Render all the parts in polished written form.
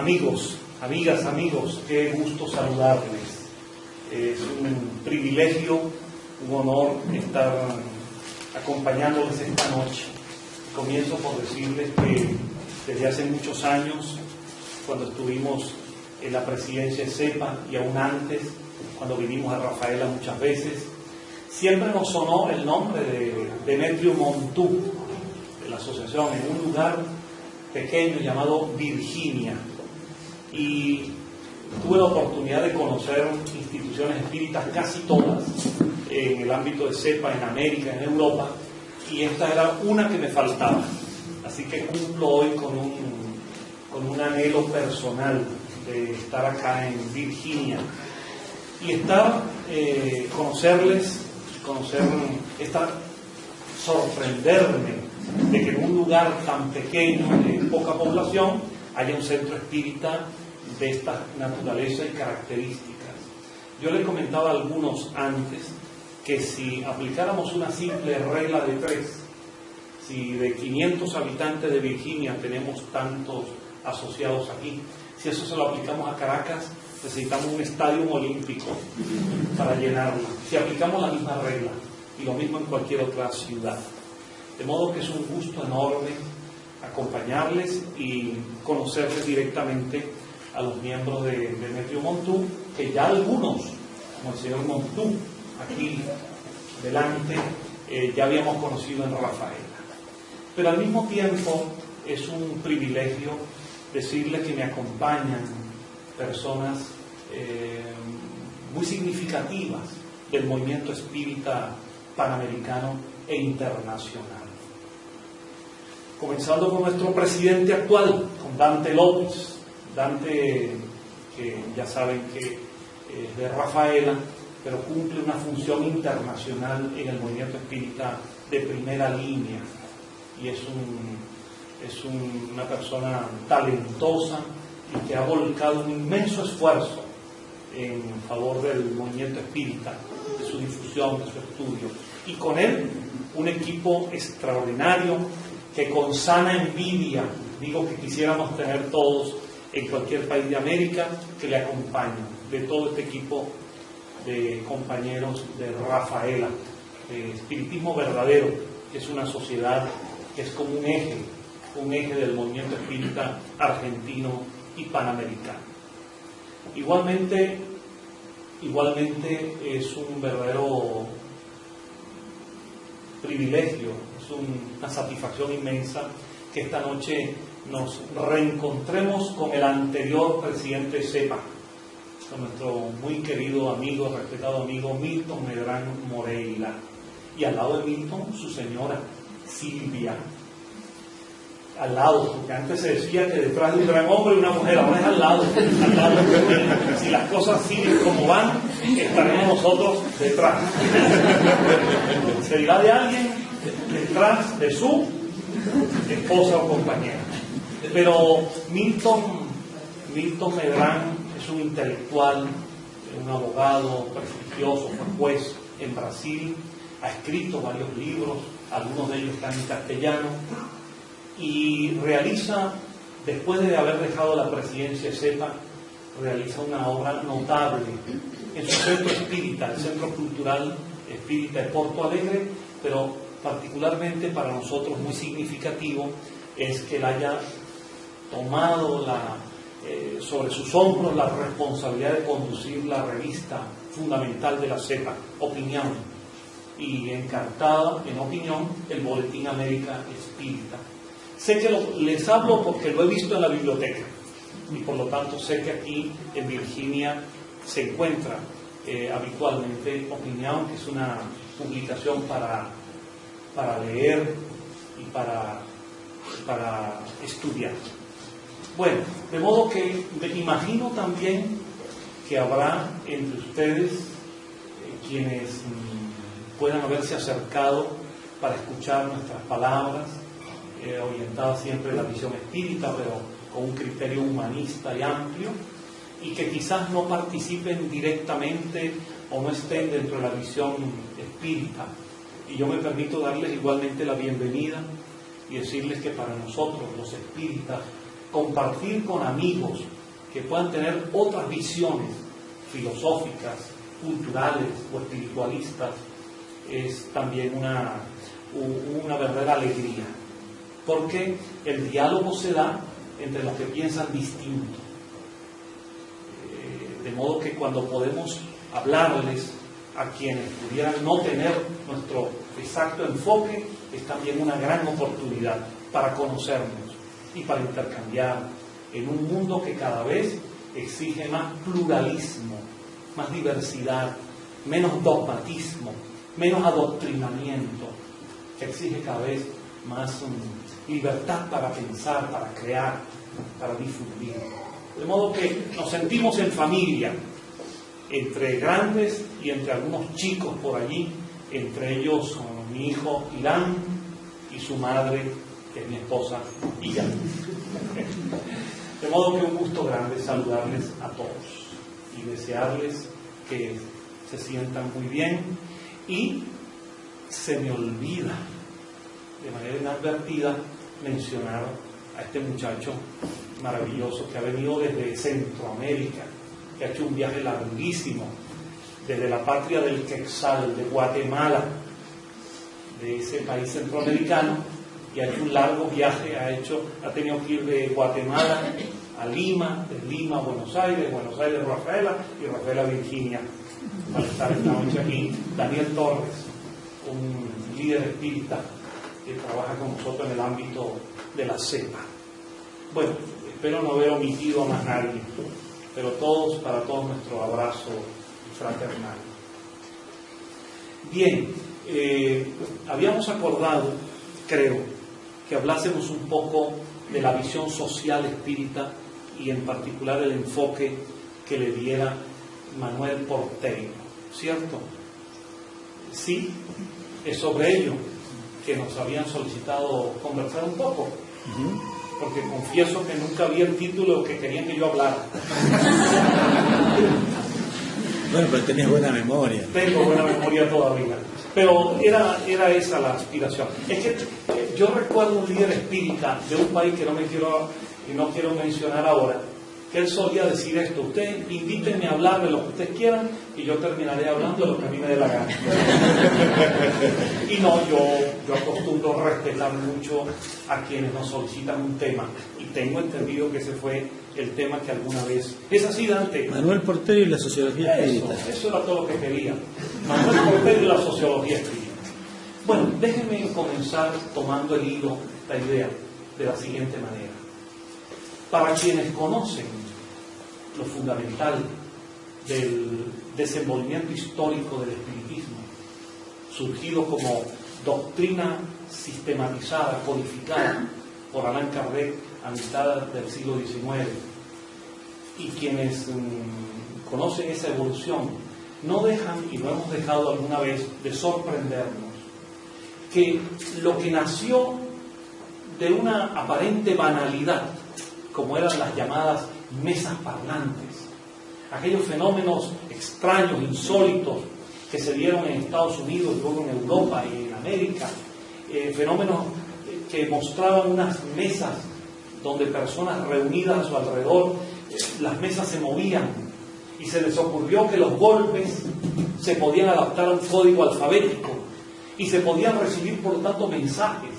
Amigos, amigas, amigos, qué gusto saludarles. Es un privilegio, un honor estar acompañándoles esta noche. Comienzo por decirles que desde hace muchos años, cuando estuvimos en la presidencia de CEPA y aún antes, cuando vinimos a Rafaela muchas veces, siempre nos sonó el nombre de Demetrio Montú, de la asociación, en un lugar pequeño llamado Virginia. Y tuve la oportunidad de conocer instituciones espíritas casi todas en el ámbito de CEPA, en América, en Europa, y esta era una que me faltaba. Así que cumplo hoy con un anhelo personal de estar acá en Virginia y sorprenderme de que en un lugar tan pequeño, de poca población, haya un centro espírita de esta naturaleza y características. Yo le comentaba a algunos antes que si aplicáramos una simple regla de 3, si de 500 habitantes de Virginia tenemos tantos asociados aquí, si eso se lo aplicamos a Caracas, necesitamos un estadio olímpico para llenarlo. Si aplicamos la misma regla, y lo mismo en cualquier otra ciudad. De modo que es un gusto enorme acompañarles y conocerles directamente a los miembros de Demetrio Montú, que ya algunos, como el señor Montú, aquí delante, ya habíamos conocido en Rafaela. Pero al mismo tiempo es un privilegio decirles que me acompañan personas muy significativas del movimiento espírita panamericano e internacional. Comenzando con nuestro presidente actual, con Dante López. Dante, que ya saben que es de Rafaela, pero cumple una función internacional en el movimiento espírita de primera línea. Y es una persona talentosa y que ha volcado un inmenso esfuerzo en favor del movimiento espírita, de su difusión, de su estudio. Y con él un equipo extraordinario que con sana envidia, digo que quisiéramos tener todos en cualquier país de América, que le acompañan, de todo este equipo de compañeros de Rafaela, de Espiritismo Verdadero, que es una sociedad que es como un eje del movimiento espírita argentino y panamericano. Igualmente es un verdadero privilegio, es una satisfacción inmensa que esta noche nos reencontremos con el anterior presidente CEPA, con nuestro muy querido amigo, respetado amigo Milton Medrano Moreira, y al lado de Milton su señora Silvia, al lado, porque antes se decía que detrás de un gran hombre y una mujer, ahora es al lado. Si las cosas siguen como van, estaremos nosotros detrás. Se dirá de alguien detrás de su esposa o compañera. Pero Milton Medrano es un intelectual, un abogado prestigioso, fue juez en Brasil, ha escrito varios libros, algunos de ellos están en castellano, y realiza, después de haber dejado la presidencia de CEPA, realiza una obra notable en su centro espírita, el Centro Cultural Espírita de Porto Alegre, pero particularmente para nosotros muy significativo es que él haya tomado sobre sus hombros la responsabilidad de conducir la revista fundamental de la CEPA, Opinión, y encartada en Opinión el Boletín América Espírita. Sé que les hablo porque lo he visto en la biblioteca y por lo tanto sé que aquí en Virginia se encuentra habitualmente Opinión, que es una publicación para leer y para estudiar. Bueno, de modo que me imagino también que habrá entre ustedes quienes puedan haberse acercado para escuchar nuestras palabras, orientada siempre a la visión espírita, pero con un criterio humanista y amplio, y que quizás no participen directamente o no estén dentro de la visión espírita. Y yo me permito darles igualmente la bienvenida y decirles que para nosotros, los espíritas, compartir con amigos que puedan tener otras visiones filosóficas, culturales o espiritualistas, es también una verdadera alegría, porque el diálogo se da entre los que piensan distinto, de modo que cuando podemos hablarles a quienes pudieran no tener nuestro exacto enfoque, es también una gran oportunidad para conocernos y para intercambiar en un mundo que cada vez exige más pluralismo, más diversidad, menos dogmatismo, menos adoctrinamiento, que exige cada vez más libertad para pensar, para crear, para difundir. De modo que nos sentimos en familia, entre grandes y entre algunos chicos por allí, entre ellos mi hijo Irán y su madre, que es mi esposa, y ya. De modo que un gusto grande saludarles a todos y desearles que se sientan muy bien. Y se me olvida de manera inadvertida mencionar a este muchacho maravilloso que ha venido desde Centroamérica, que ha hecho un viaje larguísimo desde la patria del Quetzal, de Guatemala, de ese país centroamericano, y ha hecho un largo viaje, ha tenido que ir de Guatemala a Lima, de Lima a Buenos Aires Rafaela y Rafaela Virginia, para estar esta noche aquí. Daniel Torres, un líder espírita que trabaja con nosotros en el ámbito de la cepa. Bueno, espero no haber omitido a más nadie, pero para todos nuestro abrazo fraternal. Bien, habíamos acordado, creo, que hablásemos un poco de la visión social espírita y en particular el enfoque que le diera Manuel Porteiro, ¿cierto? Sí, es sobre ello que nos habían solicitado conversar un poco, porque confieso que nunca vi el título que querían que yo hablara. Bueno, pero tenés buena memoria. Tengo buena memoria todavía, pero era esa la aspiración. Es que yo recuerdo un líder espírita de un país que no quiero mencionar ahora, que él solía decir esto: ustedes invítenme a hablar de lo que ustedes quieran y yo terminaré hablando de lo que a mí me dé la gana. Y no, yo acostumbro respetar mucho a quienes nos solicitan un tema, y tengo entendido que ese fue el tema que alguna vez... Es así, Dante. Manuel Porteiro y la sociología espírita. Eso era todo lo que quería. Manuel Porteiro y la sociología espírita. Bueno, déjenme comenzar tomando el hilo, la idea, de la siguiente manera. Para quienes conocen lo fundamental del desenvolvimiento histórico del espiritismo, surgido como doctrina sistematizada, codificada por Allan Kardec a mitad del siglo XIX, y quienes conocen esa evolución, no dejan, y lo hemos dejado alguna vez, de sorprendernos, que lo que nació de una aparente banalidad, como eran las llamadas mesas parlantes, aquellos fenómenos extraños, insólitos, que se dieron en Estados Unidos, luego en Europa y en América, fenómenos que mostraban unas mesas donde personas reunidas a su alrededor, las mesas se movían y se les ocurrió que los golpes se podían adaptar a un código alfabético y se podían recibir por lo tanto mensajes,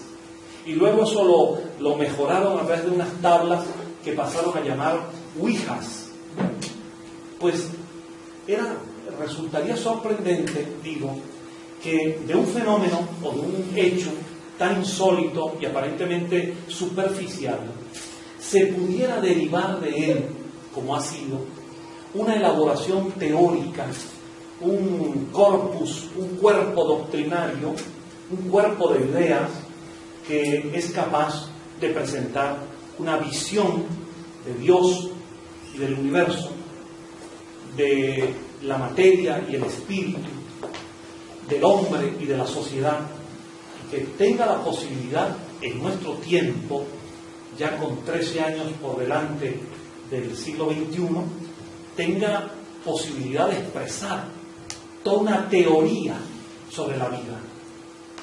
y luego eso lo mejoraron a través de unas tablas que pasaron a llamar ouijas. Pues resultaría sorprendente, digo, que de un fenómeno o de un hecho tan insólito y aparentemente superficial se pudiera derivar de él, como ha sido, una elaboración teórica, un corpus, un cuerpo doctrinario, un cuerpo de ideas que es capaz de presentar una visión de Dios y del universo, de la materia y el espíritu, del hombre y de la sociedad, y que tenga la posibilidad en nuestro tiempo, ya con 13 años por delante del siglo XXI, tenga posibilidad de expresar toda una teoría sobre la vida,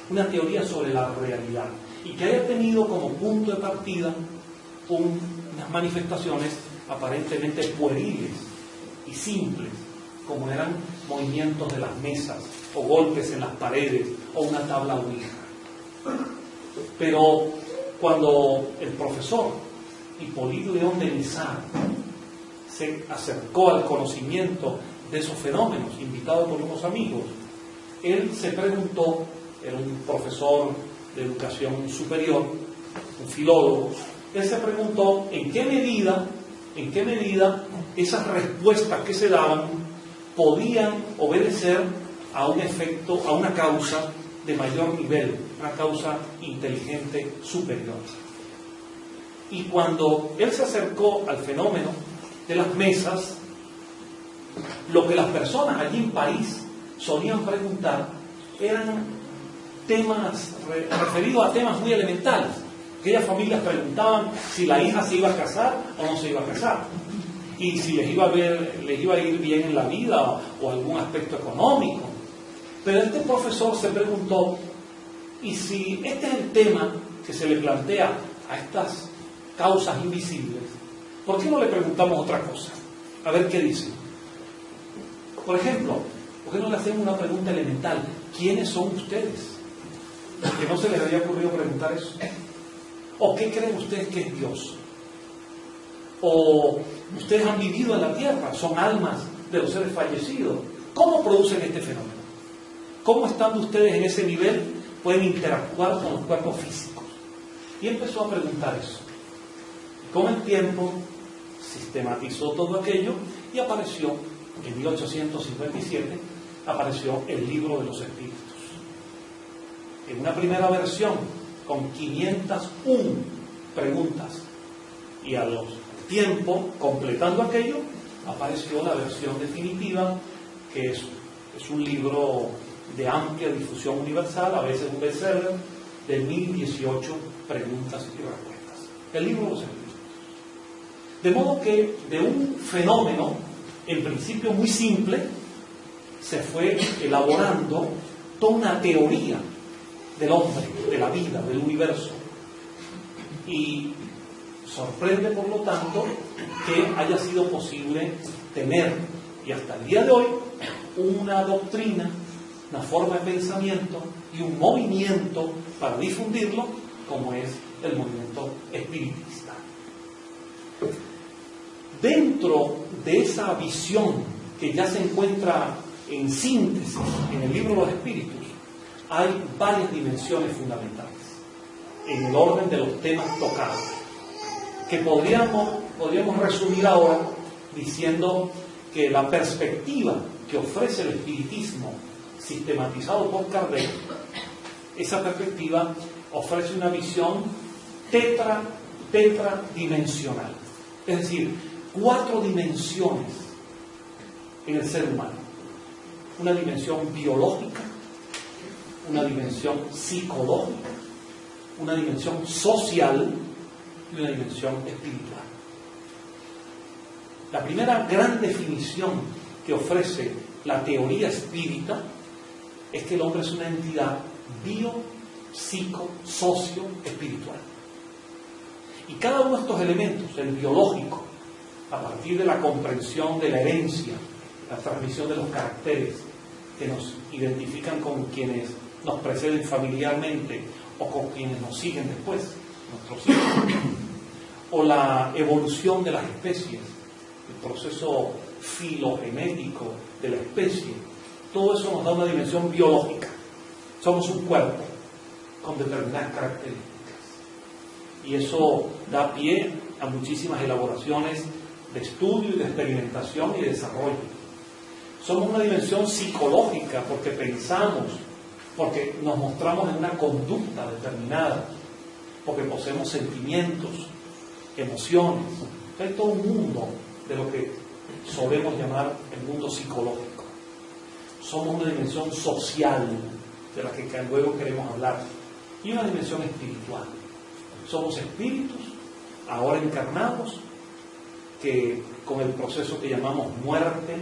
una teoría sobre la realidad, y que haya tenido como punto de partida unas manifestaciones aparentemente pueriles y simples, como eran movimientos de las mesas, o golpes en las paredes, o una tabla ouija. Pero cuando el profesor Hipólito León de Nizar se acercó al conocimiento de esos fenómenos, invitado por unos amigos, él se preguntó, era un profesor de educación superior, un filólogo, él se preguntó en qué medida esas respuestas que se daban podían obedecer a un efecto, a una causa de mayor nivel, una causa inteligente superior. Y cuando él se acercó al fenómeno de las mesas, lo que las personas allí en París solían preguntar eran temas referidos a temas muy elementales. Aquellas familias preguntaban si la hija se iba a casar o no se iba a casar, y si les iba a ir bien en la vida o algún aspecto económico. Pero este profesor se preguntó, ¿y si este es el tema que se le plantea a estas causas invisibles, por qué no le preguntamos otra cosa? A ver qué dice. Por ejemplo, ¿por qué no le hacemos una pregunta elemental? ¿Quiénes son ustedes? Que no se les había ocurrido preguntar eso. ¿O qué creen ustedes que es Dios? ¿O ustedes han vivido en la tierra? ¿Son almas de los seres fallecidos? ¿Cómo producen este fenómeno? ¿Cómo estando ustedes en ese nivel pueden interactuar con los cuerpos físicos? Y empezó a preguntar eso. Y con el tiempo sistematizó todo aquello y apareció, en 1857, apareció el Libro de los Espíritus. En una primera versión, con 501 preguntas. Y al tiempo, completando aquello, apareció la versión definitiva, que es un libro de amplia difusión universal, a veces un bestseller, de 1018 preguntas y respuestas. El Libro de los Espíritus. De modo que de un fenómeno, en principio muy simple, se fue elaborando toda una teoría del hombre, de la vida, del universo. Y sorprende, por lo tanto, que haya sido posible tener, y hasta el día de hoy, una doctrina, una forma de pensamiento y un movimiento para difundirlo, como es el movimiento espiritista. Dentro de esa visión que ya se encuentra en síntesis en el Libro de los Espíritus, hay varias dimensiones fundamentales en el orden de los temas tocados, que podríamos resumir ahora diciendo que la perspectiva que ofrece el espiritismo sistematizado por Kardec, esa perspectiva ofrece una visión tetradimensional, es decir, 4 dimensiones en el ser humano: una dimensión biológica, una dimensión psicológica, una dimensión social y una dimensión espiritual. La primera gran definición que ofrece la teoría espírita es que el hombre es una entidad bio-psico-socio-espiritual. Y cada uno de estos elementos, el biológico, a partir de la comprensión de la herencia, la transmisión de los caracteres que nos identifican con quienes nos preceden familiarmente o con quienes nos siguen después, nuestros hijos, o la evolución de las especies, el proceso filogenético de la especie, todo eso nos da una dimensión biológica. Somos un cuerpo con determinadas características. Y eso da pie a muchísimas elaboraciones de estudio y de experimentación y de desarrollo. Somos una dimensión psicológica porque pensamos, porque nos mostramos en una conducta determinada, porque poseemos sentimientos, emociones. Hay todo un mundo de lo que solemos llamar el mundo psicológico. Somos una dimensión social, de la que luego queremos hablar, y una dimensión espiritual. Somos espíritus, ahora encarnados, que con el proceso que llamamos muerte,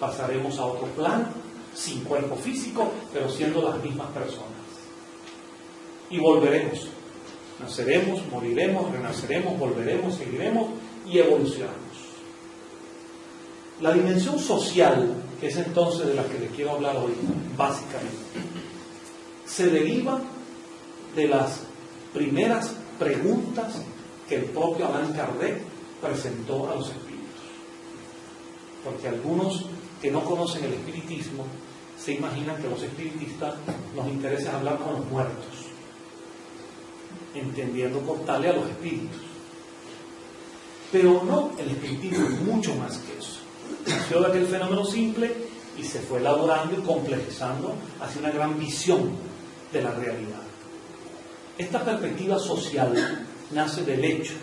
pasaremos a otro plano, sin cuerpo físico, pero siendo las mismas personas. Y volveremos. Naceremos, moriremos, renaceremos, volveremos, seguiremos, y evolucionamos. La dimensión social, que es entonces de la que les quiero hablar hoy, básicamente, se deriva de las primeras preguntas que el propio Allan Kardec presentó a los espíritus. Porque algunos que no conocen el espiritismo se imaginan que los espiritistas nos interesa hablar con los muertos, entendiendo por tal a los espíritus. Pero no, el espiritismo es mucho más que eso. Nació de aquel fenómeno simple y se fue elaborando y complejizando hacia una gran visión de la realidad. Esta perspectiva social nace del hecho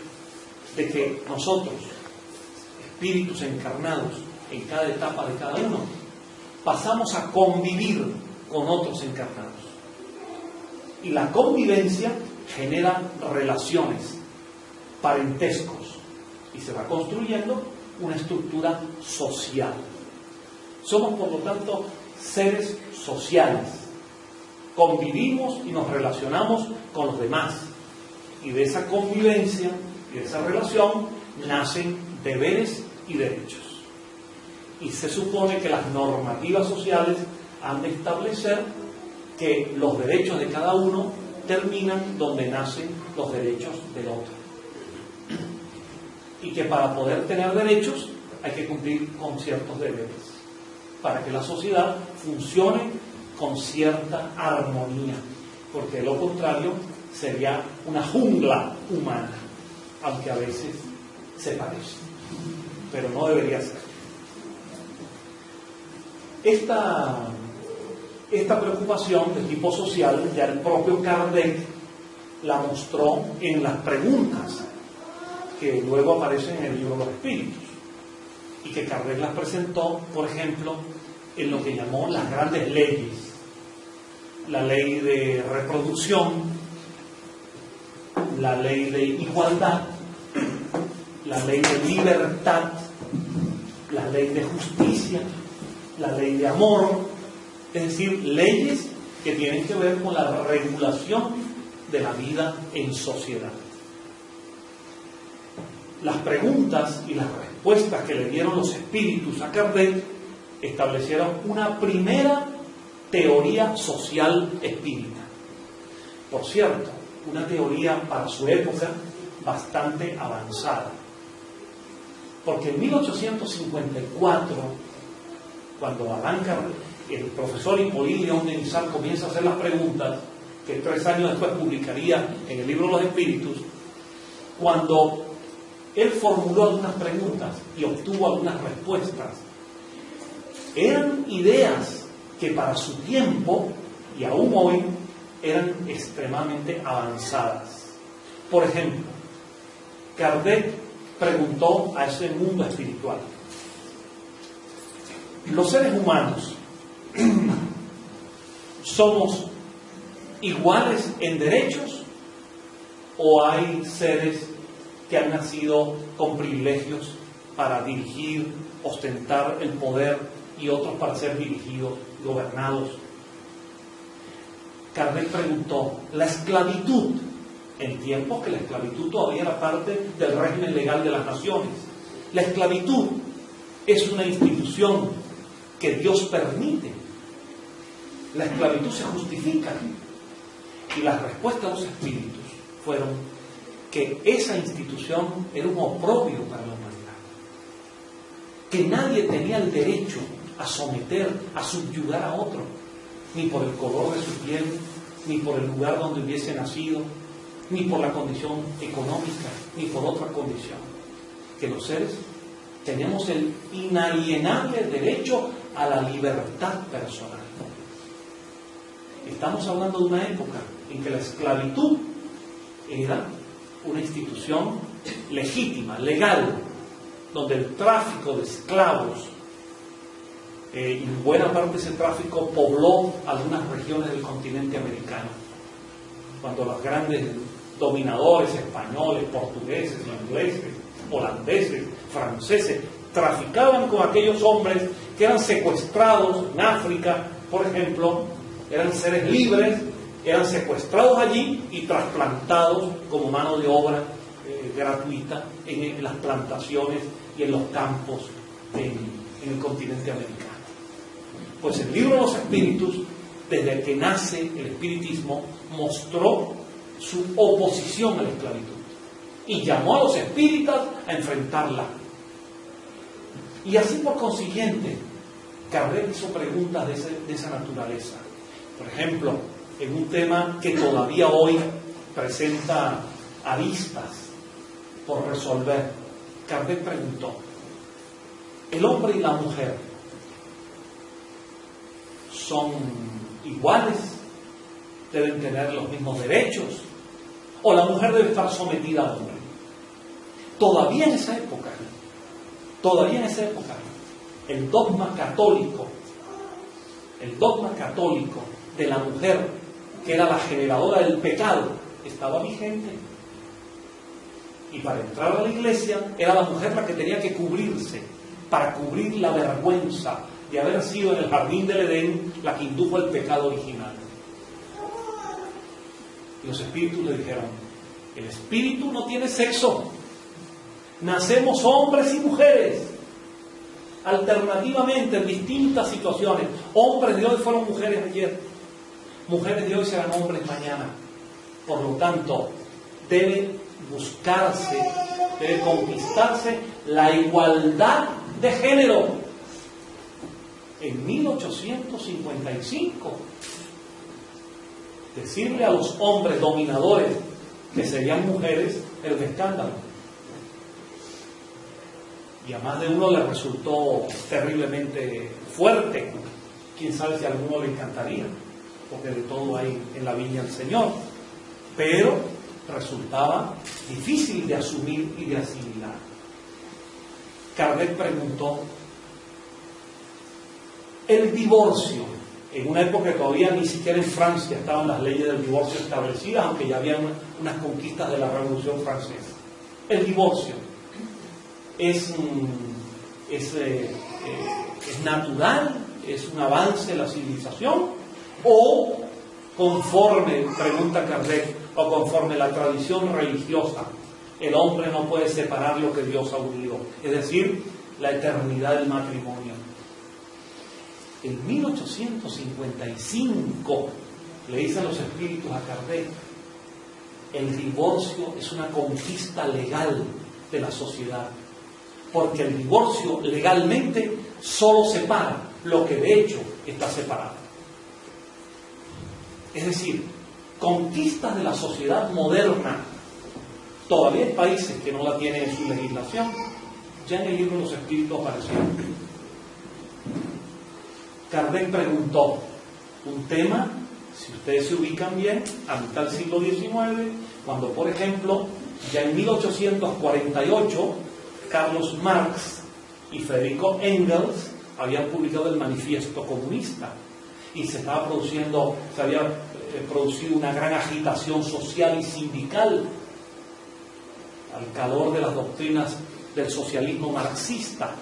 de que nosotros, espíritus encarnados en cada etapa de cada uno, pasamos a convivir con otros encarnados. Y la convivencia genera relaciones, parentescos, y se va construyendo una estructura social. Somos, por lo tanto, seres sociales. Convivimos y nos relacionamos con los demás. Y de esa convivencia y de esa relación nacen deberes y derechos. Y se supone que las normativas sociales han de establecer que los derechos de cada uno terminan donde nacen los derechos del otro. Y que para poder tener derechos hay que cumplir con ciertos deberes, para que la sociedad funcione con cierta armonía, porque de lo contrario sería una jungla humana, aunque a veces se parece, pero no debería ser. Esta preocupación de tipo social ya el propio Kardec la mostró en las preguntas que luego aparecen en el libro de los espíritus, y que Kardec las presentó, por ejemplo, en lo que llamó las grandes leyes: la ley de reproducción, la ley de igualdad, la ley de libertad, la ley de justicia, la ley de amor, es decir, leyes que tienen que ver con la regulación de la vida en sociedad. Las preguntas y las respuestas que le dieron los espíritus a Kardec establecieron una primera teoría social espírita. Por cierto, una teoría para su época bastante avanzada. Porque en 1854, cuando Allan Kardec, el profesor Hippolyte Léon de Nizar, comienza a hacer las preguntas, que 3 años después publicaría en el libro de los espíritus, cuando él formuló algunas preguntas y obtuvo algunas respuestas, eran ideas que para su tiempo y aún hoy eran extremadamente avanzadas. Por ejemplo, Kardec preguntó a ese mundo espiritual: ¿los seres humanos somos iguales en derechos o hay seres que han nacido con privilegios para dirigir, ostentar el poder y otros para ser dirigidos, gobernados? Kardec preguntó: la esclavitud, en tiempos que la esclavitud todavía era parte del régimen legal de las naciones, ¿la esclavitud es una institución que Dios permite? ¿La esclavitud se justifica? Y las respuestas de los espíritus fueron que esa institución era un oprobio para la humanidad, que nadie tenía el derecho a someter, a subyugar a otro, ni por el color de su piel, ni por el lugar donde hubiese nacido, ni por la condición económica, ni por otra condición. Que los seres tenemos el inalienable derecho a la libertad personal. Estamos hablando de una época en que la esclavitud era una institución legítima, legal, donde el tráfico de esclavos, en buena parte ese tráfico pobló algunas regiones del continente americano, cuando los grandes dominadores españoles, portugueses, ingleses, holandeses, franceses traficaban con aquellos hombres que eran secuestrados en África, por ejemplo, eran seres libres, eran secuestrados allí y trasplantados como mano de obra gratuita en las plantaciones y en los campos en el continente americano. Pues el libro de los espíritus, desde que nace el espiritismo, mostró su oposición a la esclavitud y llamó a los espíritas a enfrentarla. Y así por consiguiente, Kardec hizo preguntas de esa naturaleza. Por ejemplo, en un tema que todavía hoy presenta aristas por resolver, Kardec preguntó: ¿el hombre y la mujer son iguales? ¿Deben tener los mismos derechos? ¿O la mujer debe estar sometida al hombre? Todavía en esa época, el dogma católico de la mujer, que era la generadora del pecado, estaba vigente. Y para entrar a la iglesia era la mujer la que tenía que cubrirse, para cubrir la vergüenza de haber sido en el jardín del Edén la que indujo el pecado original. Y los espíritus le dijeron: el espíritu no tiene sexo, nacemos hombres y mujeres alternativamente en distintas situaciones. Hombres de hoy fueron mujeres ayer, mujeres de hoy serán hombres mañana. Por lo tanto, debe buscarse, debe conquistarse la igualdad de género. En 1855, decirle a los hombres dominadores que serían mujeres era un escándalo. Y a más de uno le resultó terriblemente fuerte. Quién sabe si a alguno le encantaría, porque de todo hay en la viña del Señor. Pero resultaba difícil de asumir y de asimilar. Kardec preguntó: el divorcio, en una época que todavía ni siquiera en Francia estaban las leyes del divorcio establecidas, aunque ya había unas conquistas de la Revolución Francesa. El divorcio es natural, es un avance de la civilización, o conforme, pregunta Kardec, o conforme la tradición religiosa, el hombre no puede separar lo que Dios ha unido, es decir, la eternidad del matrimonio. En 1855 le dicen los espíritus a Kardec: el divorcio es una conquista legal de la sociedad, porque el divorcio legalmente solo separa lo que de hecho está separado. Es decir, conquistas de la sociedad moderna. Todavía hay países que no la tienen en su legislación. Ya en el libro de los espíritus apareció. Kardec preguntó un tema, si ustedes se ubican bien, a mitad del siglo XIX, cuando, por ejemplo, ya en 1848, Carlos Marx y Federico Engels habían publicado el Manifiesto Comunista, y se había producido una gran agitación social y sindical al calor de las doctrinas del socialismo marxista.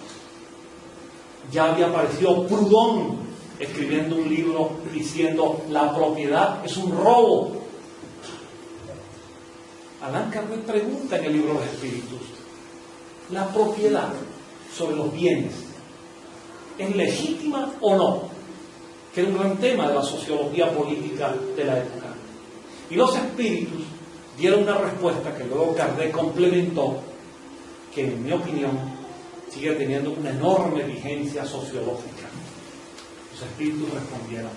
Ya había aparecido Proudhon escribiendo un libro diciendo: la propiedad es un robo. Allan Kardec pregunta en el libro de los espíritus: ¿la propiedad sobre los bienes es legítima o no? Que era un gran tema de la sociología política de la época. Y los espíritus dieron una respuesta que luego Kardec complementó, que en mi opinión sigue teniendo una enorme vigencia sociológica. Los espíritus respondieron: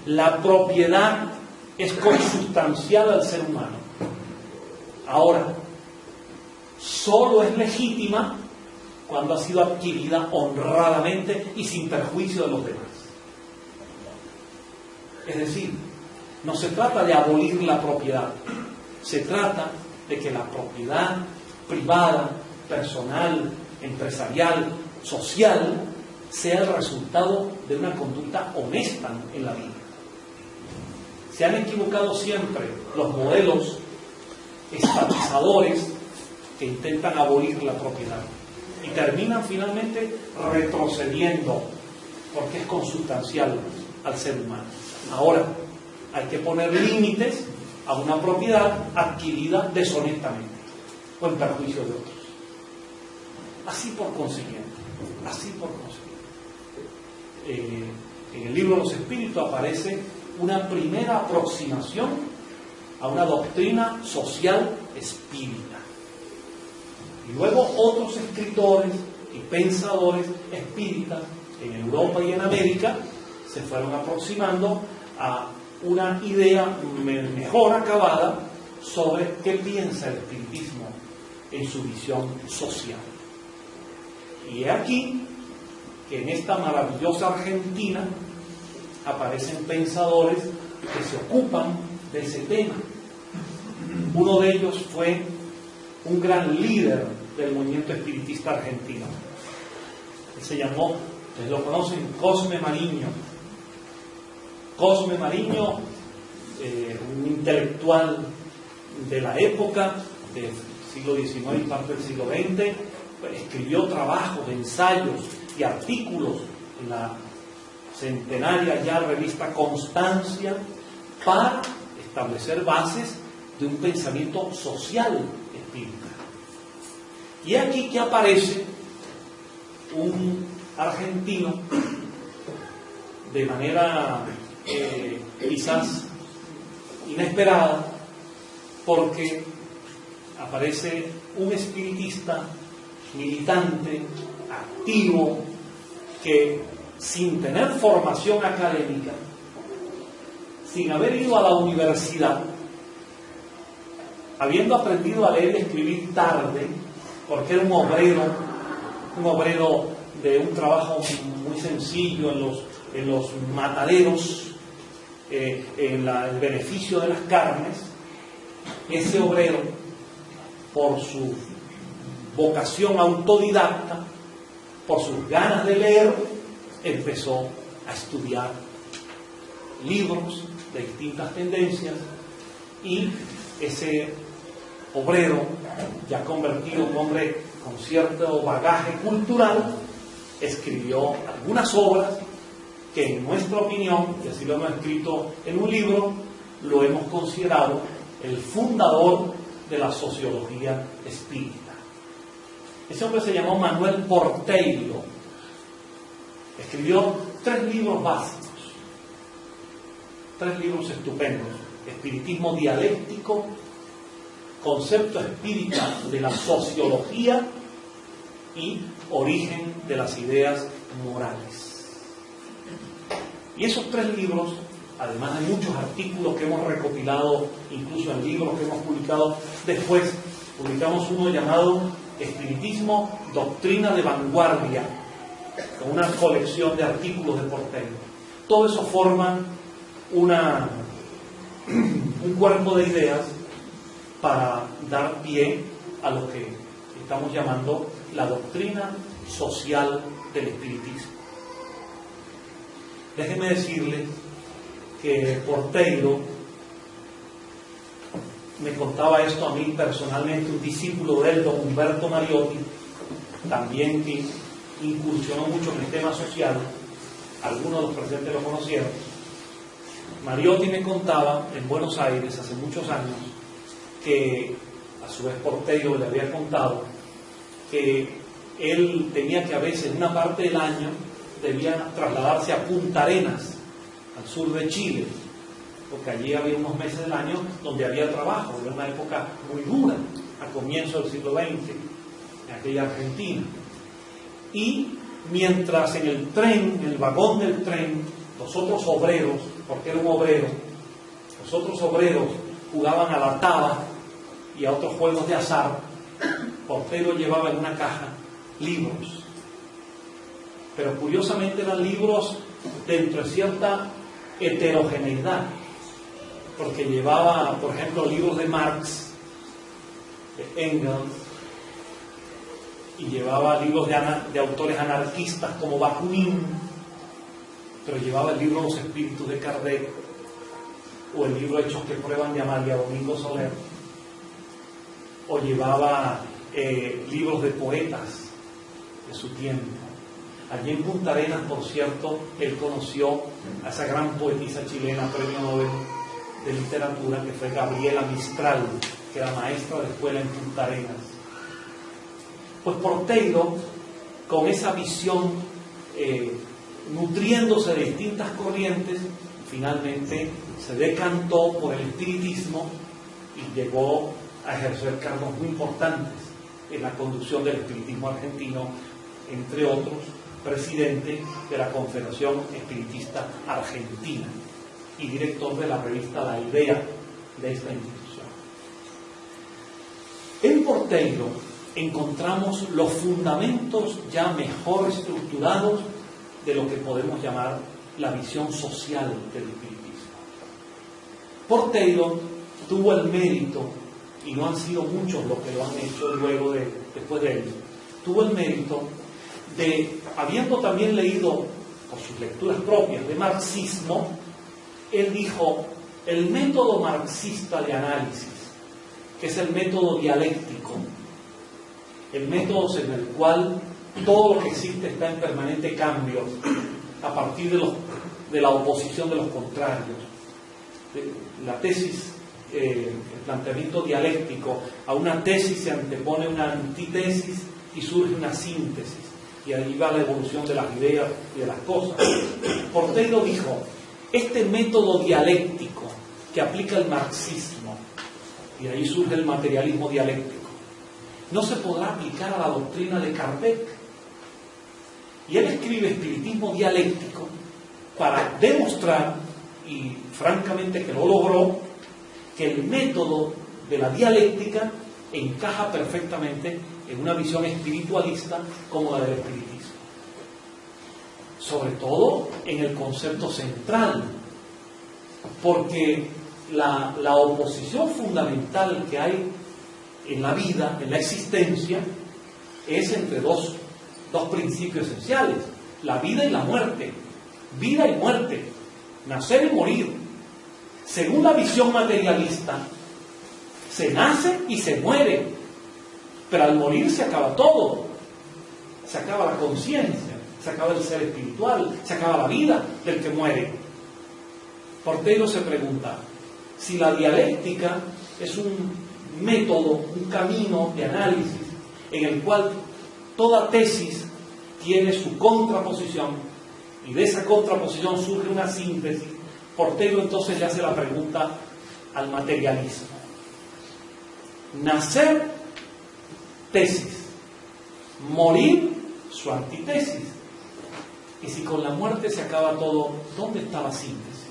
la propiedad es consustancial al ser humano. Ahora, solo es legítima cuando ha sido adquirida honradamente y sin perjuicio de los demás. Es decir, no se trata de abolir la propiedad, se trata de que la propiedad privada, personal, empresarial, social, sea el resultado de una conducta honesta en la vida. Se han equivocado siempre los modelos estatizadores que intentan abolir la propiedad y terminan finalmente retrocediendo, porque es consustancial al ser humano. Ahora, hay que poner límites a una propiedad adquirida deshonestamente. o en perjuicio de otros. Así por consiguiente. En el libro de los Espíritus aparece una primera aproximación a una doctrina social espírita. Y luego otros escritores y pensadores espíritas en Europa y en América se fueron aproximando a una idea mejor acabada sobre qué piensa el espiritismo en su visión social. Y he aquí que en esta maravillosa Argentina aparecen pensadores que se ocupan de ese tema. Uno de ellos fue un gran líder del movimiento espiritista argentino. Él se llamó, ustedes lo conocen, Cosme Mariño. Cosme Mariño, un intelectual de la época, del siglo XIX y parte del siglo XX, escribió trabajos, ensayos y artículos en la centenaria ya revista Constancia para establecer bases de un pensamiento social espírita. Y aquí que aparece un argentino de manera quizás inesperada, porque aparece un espiritista militante, activo, que sin tener formación académica, sin haber ido a la universidad, habiendo aprendido a leer y escribir tarde, porque era un obrero de un trabajo muy sencillo en los mataderos, en el beneficio de las carnes. Ese obrero, por su vocación autodidacta, por sus ganas de leer, empezó a estudiar libros de distintas tendencias, y ese obrero, ya convertido en un hombre con cierto bagaje cultural, escribió algunas obras que en nuestra opinión, y así lo hemos escrito en un libro, lo hemos considerado el fundador de la sociología espírita. Ese hombre se llamó Manuel Porteiro. Escribió 3 libros básicos, 3 libros estupendos: Espiritismo dialéctico, Concepto espírita de la sociología y Origen de las ideas morales. Y esos 3 libros, además de muchos artículos que hemos recopilado, incluso en libros que hemos publicado después, publicamos uno llamado Espiritismo, Doctrina de Vanguardia, con una colección de artículos de Porteiro. Todo eso forma un cuerpo de ideas para dar pie a lo que estamos llamando la doctrina social del espiritismo. Déjenme decirles que Porteiro me contaba esto a mí personalmente, un discípulo de él, don Humberto Mariotti, también que incursionó mucho en el tema social. Algunos de los presentes lo conocieron. Mariotti me contaba en Buenos Aires hace muchos años que a su vez Porteiro le había contado que él tenía que a veces en una parte del año debía trasladarse a Punta Arenas, al sur de Chile, porque allí había unos meses del año donde había trabajo. Era una época muy dura, a comienzos del siglo XX, en aquella Argentina. Y mientras en el tren, en el vagón del tren, los otros obreros, porque era un obrero, los otros obreros jugaban a la taba y a otros juegos de azar, Porteiro llevaba en una caja libros. Pero curiosamente eran libros dentro de cierta heterogeneidad, porque llevaba, por ejemplo, libros de Marx, de Engels, y llevaba libros de autores anarquistas como Bakunin, pero llevaba el libro Los Espíritus de Kardec, o el libro Hechos que prueban de Amalia Domingo Soler, o llevaba libros de poetas de su tiempo. Allí en Punta Arenas, por cierto, él conoció a esa gran poetisa chilena, premio Nobel de Literatura, que fue Gabriela Mistral, que era maestra de escuela en Punta Arenas. Pues Porteiro, con esa visión, nutriéndose de distintas corrientes, finalmente se decantó por el espiritismo y llegó a ejercer cargos muy importantes en la conducción del espiritismo argentino, entre otros, presidente de la Confederación Espiritista Argentina y director de la revista La Idea de esta institución. En Porteiro encontramos los fundamentos ya mejor estructurados de lo que podemos llamar la visión social del espiritismo. Porteiro tuvo el mérito, y no han sido muchos los que lo han hecho después de él, tuvo el mérito de, habiendo también leído por sus lecturas propias de marxismo, él dijo: el método marxista de análisis, que es el método dialéctico, el método en el cual todo lo que existe está en permanente cambio a partir de la oposición de los contrarios. La tesis, el planteamiento dialéctico, a una tesis se antepone una antítesis y surge una síntesis, y ahí va la evolución de las ideas y de las cosas. Porteiro dijo: este método dialéctico que aplica el marxismo, y ahí surge el materialismo dialéctico, no se podrá aplicar a la doctrina de Kardec. Y él escribe Espiritismo Dialéctico para demostrar, y francamente que lo logró, que el método de la dialéctica encaja perfectamente en una visión espiritualista como la del espiritismo. Sobre todo en el concepto central, porque la oposición fundamental que hay en la vida, en la existencia, es entre dos principios esenciales: la vida y la muerte. Vida y muerte, nacer y morir. Según la visión materialista, se nace y se muere, pero al morir se acaba todo. Se acaba la conciencia, se acaba el ser espiritual, se acaba la vida del que muere. Porteiro se pregunta si la dialéctica es un método, un camino de análisis en el cual toda tesis tiene su contraposición, y de esa contraposición surge una síntesis. Porteiro entonces le hace la pregunta al materialismo: nacer, tesis; morir, su antítesis. Y si con la muerte se acaba todo, ¿dónde está la síntesis?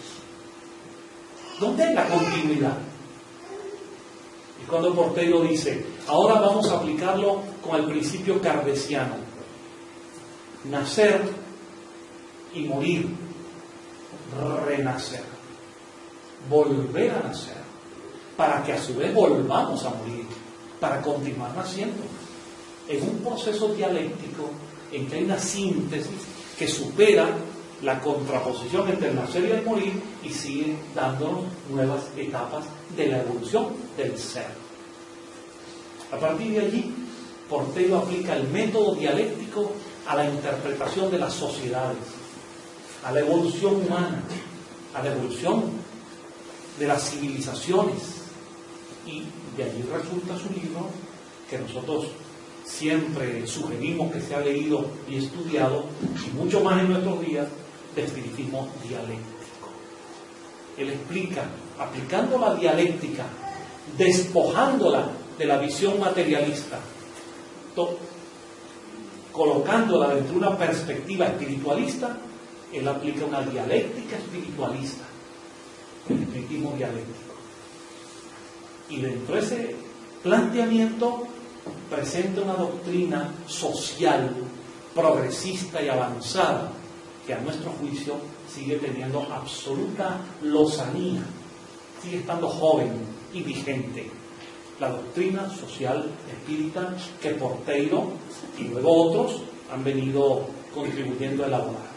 ¿Dónde es la continuidad? Y cuando Porteiro dice: ahora vamos a aplicarlo con el principio kardeciano: nacer y morir, renacer, volver a nacer, para que a su vez volvamos a morir, para continuar naciendo, en un proceso dialéctico en que hay una síntesis que supera la contraposición entre el nacer y el morir y sigue dándonos nuevas etapas de la evolución del ser. A partir de allí, Porteiro aplica el método dialéctico a la interpretación de las sociedades, a la evolución humana, a la evolución de las civilizaciones, y de allí resulta su libro, que nosotros siempre sugerimos que sea leído y estudiado, y mucho más en nuestros días, de espiritismo dialéctico. Él explica, aplicando la dialéctica, despojándola de la visión materialista, colocándola dentro de una perspectiva espiritualista, él aplica una dialéctica espiritualista, el espiritismo dialéctico. Y dentro de ese planteamiento presenta una doctrina social, progresista y avanzada, que a nuestro juicio sigue teniendo absoluta lozanía, sigue estando joven y vigente. La doctrina social espírita que Porteiro y luego otros han venido contribuyendo a elaborar.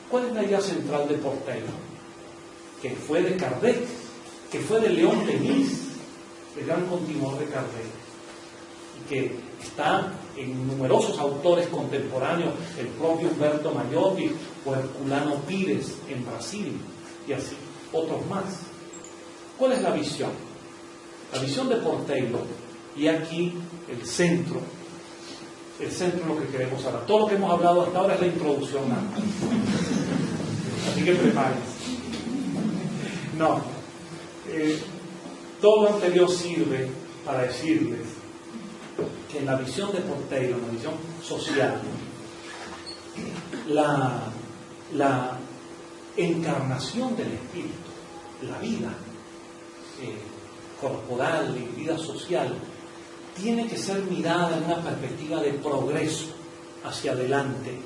¿Cuál es la idea central de Porteiro? Que fue de Kardec, que fue de León Denis, el gran continuador de Kardec, y que está en numerosos autores contemporáneos, el propio Humberto Maiotti o Herculano Pires en Brasil, y así otros más. ¿Cuál es la visión? La visión de Porteiro, y aquí el centro el centro de lo que queremos hablar. Todo lo que hemos hablado hasta ahora es la introducción. Así que prepárense. No. Todo lo anterior sirve para decirles que en la visión de Porteiro, en la visión social, la encarnación del espíritu, la vida corporal y vida social, tiene que ser mirada en una perspectiva de progreso hacia adelante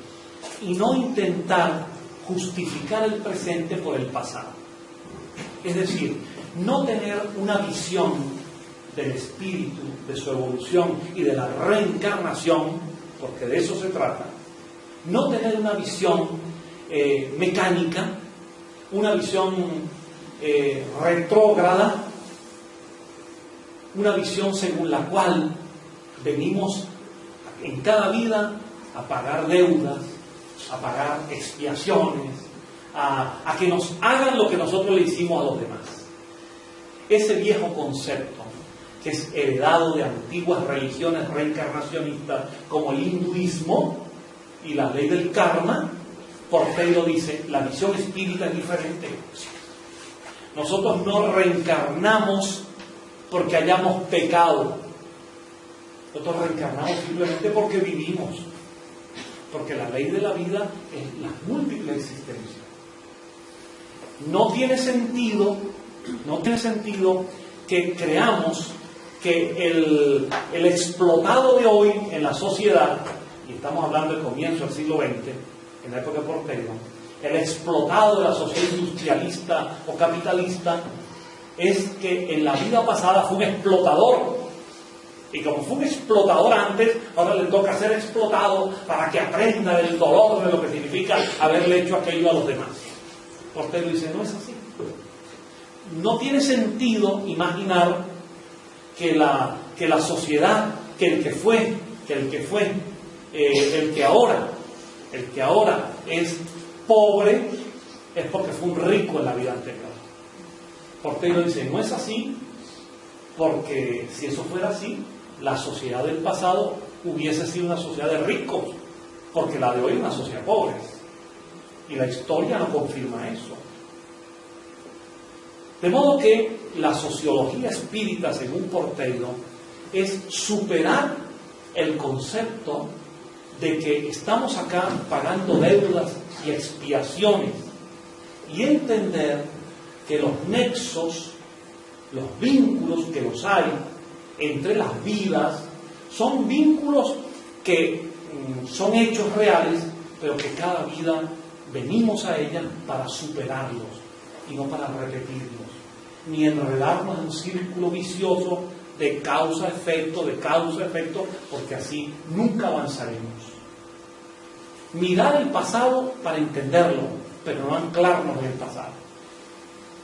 y no intentar justificar el presente por el pasado. Es decir, no tener una visión del espíritu, de su evolución y de la reencarnación, porque de eso se trata. No tener una visión mecánica, una visión retrógrada, una visión según la cual venimos en cada vida a pagar deudas, a pagar expiaciones, a que nos hagan lo que nosotros le hicimos a los demás. Ese viejo concepto, que es heredado de antiguas religiones reencarnacionistas como el hinduismo y la ley del karma, Porteiro dice, la visión espírita es diferente. Nosotros no reencarnamos porque hayamos pecado. Nosotros reencarnamos simplemente porque vivimos. Porque la ley de la vida es la múltiple existencia. No tiene sentido que creamos que el explotado de hoy en la sociedad, y estamos hablando del comienzo del siglo XX, en la época de Porteiro, el explotado de la sociedad industrialista o capitalista, es que en la vida pasada fue un explotador. Y como fue un explotador antes, ahora le toca ser explotado para que aprenda del dolor de lo que significa haberle hecho aquello a los demás. Porteiro dice, no es así. No tiene sentido imaginar que la sociedad, el que ahora es pobre, es porque fue un rico en la vida anterior. Porteiro dice, no es así, porque si eso fuera así, la sociedad del pasado hubiese sido una sociedad de ricos, porque la de hoy es una sociedad de pobres. Y la historia no confirma eso. De modo que la sociología espírita, según Porteiro, es superar el concepto de que estamos acá pagando deudas y expiaciones y entender que los nexos, los vínculos que los hay entre las vidas, son vínculos que son hechos reales, pero que cada vida venimos a ella para superarlos y no para repetirlos, ni enredarnos en un círculo vicioso de causa-efecto, porque así nunca avanzaremos. Mirar el pasado para entenderlo, pero no anclarnos en el pasado.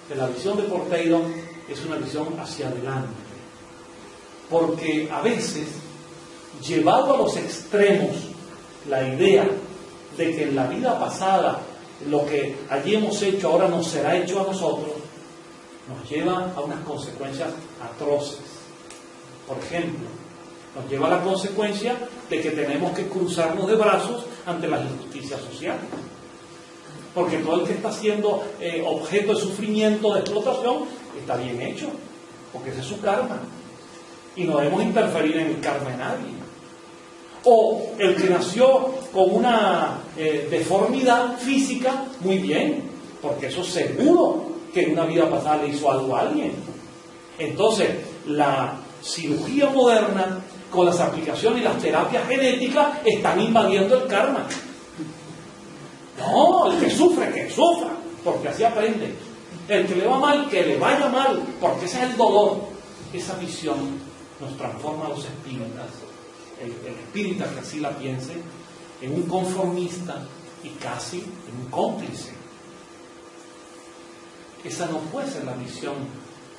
Que la visión de Porteiro es una visión hacia adelante, porque a veces, llevado a los extremos, la idea de que en la vida pasada lo que allí hemos hecho ahora nos será hecho a nosotros, nos lleva a unas consecuencias atroces. Por ejemplo, nos lleva a la consecuencia de que tenemos que cruzarnos de brazos ante las injusticias sociales. Porque todo el que está siendo objeto de sufrimiento, de explotación, está bien hecho, porque ese es su karma. Y no debemos interferir en el karma de nadie. O el que nació con una deformidad física, muy bien, porque eso seguro que en una vida pasada le hizo algo a alguien. Entonces, la cirugía moderna, con las aplicaciones y las terapias genéticas, están invadiendo el karma. No, el que sufre, que sufra, porque así aprende. El que le va mal, que le vaya mal, porque ese es el dolor. Esa visión nos transforma a los espíritas, el espírita que así la piense, en un conformista y casi en un cómplice. Esa no puede ser la visión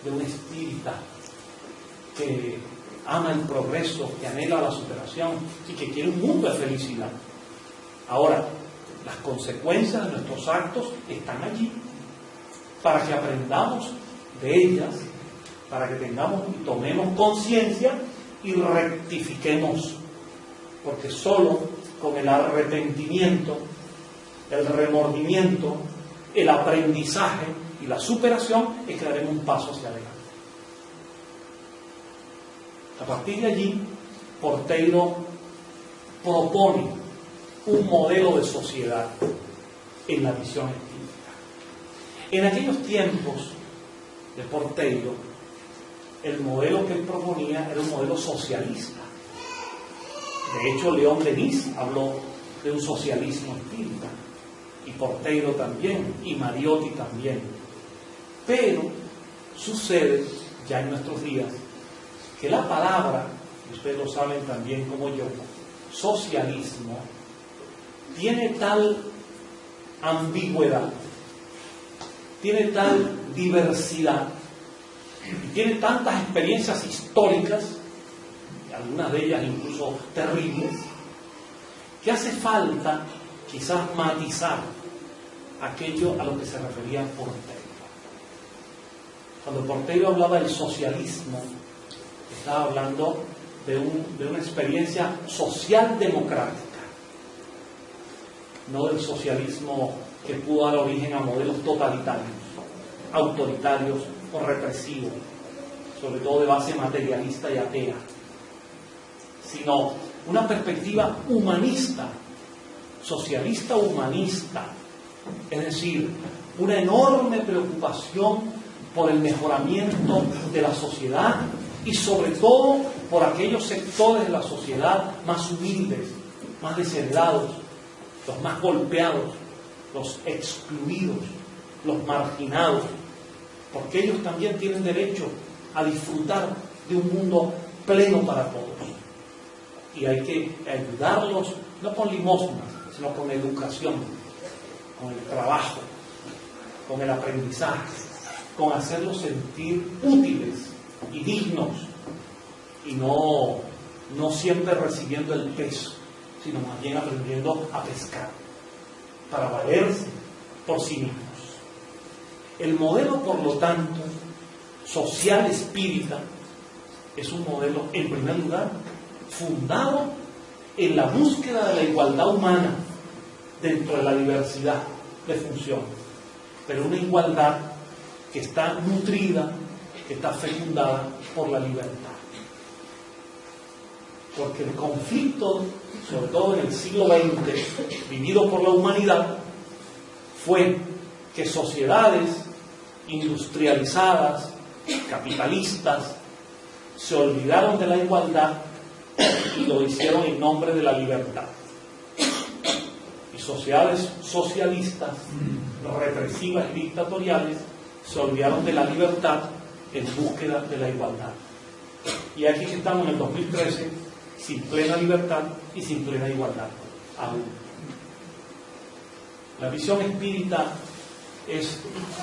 de un espírita que ama el progreso, que anhela la superación y que quiere un mundo de felicidad. Ahora, las consecuencias de nuestros actos están allí para que aprendamos de ellas, para que tengamos y tomemos conciencia y rectifiquemos. porque solo con el arrepentimiento, el remordimiento, el aprendizaje y la superación es que daremos un paso hacia adelante. A partir de allí, Porteyro propone un modelo de sociedad en la visión espírita. En aquellos tiempos de Porteyro, el modelo que él proponía era un modelo socialista. De hecho, León Denis habló de un socialismo espírita, y Porteyro también, y Mariotti también. Pero sucede ya en nuestros días que la palabra, y ustedes lo saben también como yo, socialismo, tiene tal ambigüedad, tiene tal diversidad, y tiene tantas experiencias históricas, algunas de ellas incluso terribles, que hace falta quizás matizar aquello a lo que se refería Porteyro. Cuando Porteyro hablaba del socialismo, estaba hablando de una experiencia social democrática, no del socialismo que pudo dar origen a modelos totalitarios, autoritarios o represivos, sobre todo de base materialista y atea, sino una perspectiva humanista, socialista humanista, es decir, una enorme preocupación por el mejoramiento de la sociedad y sobre todo por aquellos sectores de la sociedad más humildes, más desheredados, los más golpeados, los excluidos, los marginados, porque ellos también tienen derecho a disfrutar de un mundo pleno para todos. Y hay que ayudarlos, no con limosnas, sino con educación, con el trabajo, con el aprendizaje, con hacerlos sentir útiles y dignos, y no siempre recibiendo el peso, sino más bien aprendiendo a pescar, para valerse por sí mismos. El modelo, por lo tanto, social espírita, es un modelo, en primer lugar, fundado en la búsqueda de la igualdad humana dentro de la diversidad de funciones, pero una igualdad que está nutrida, que está fecundada por la libertad. Porque el conflicto, sobre todo en el siglo XX, vivido por la humanidad, fue que sociedades industrializadas, capitalistas, se olvidaron de la igualdad y lo hicieron en nombre de la libertad. Y sociedades socialistas, represivas y dictatoriales, se olvidaron de la libertad en búsqueda de la igualdad. Y aquí estamos en el 2013, sin plena libertad y sin plena igualdad aún. La visión espírita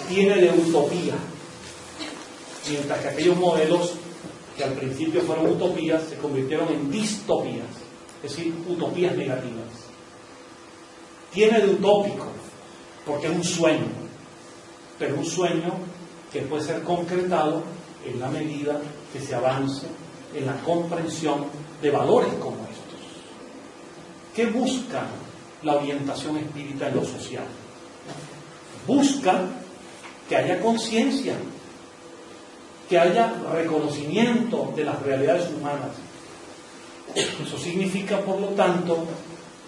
tiene de utopía, mientras que aquellos modelos que al principio fueron utopías se convirtieron en distopías, es decir, utopías negativas. Tiene de utópico, porque es un sueño, pero un sueño que puede ser concretado en la medida que se avance en la comprensión de valores como estos. ¿Qué busca la orientación espírita en lo social? Busca que haya conciencia, que haya reconocimiento de las realidades humanas. Eso significa, por lo tanto,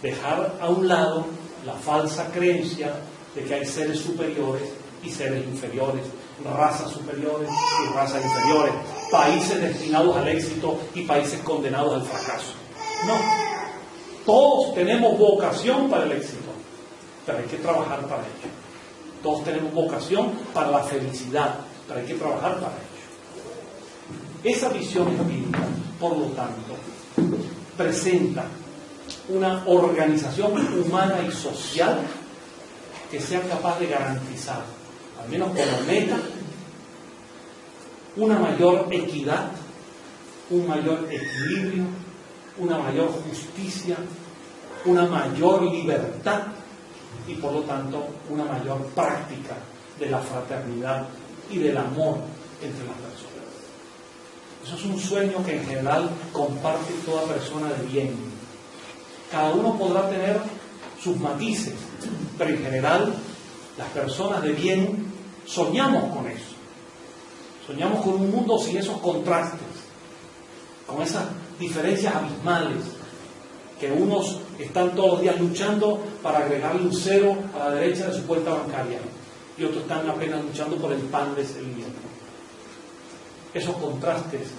dejar a un lado la falsa creencia de que hay seres superiores y seres inferiores, razas superiores y razas inferiores, países destinados al éxito y países condenados al fracaso. No, todos tenemos vocación para el éxito, pero hay que trabajar para ello. Todos tenemos vocación para la felicidad, pero hay que trabajar para ello. Esa visión espírita, por lo tanto, presenta una organización humana y social que sea capaz de garantizar, al menos como meta, una mayor equidad, un mayor equilibrio, una mayor justicia, una mayor libertad y por lo tanto una mayor práctica de la fraternidad y del amor entre las personas. Eso es un sueño que en general comparte toda persona de bien, Cada uno podrá tener sus matices, pero en general las personas de bien soñamos con eso. Soñamos con un mundo sin esos contrastes, con esas diferencias abismales, que unos están todos los días luchando para agregarle un cero a la derecha de su cuenta bancaria y otros están apenas luchando por el pan de ese día. Esos contrastes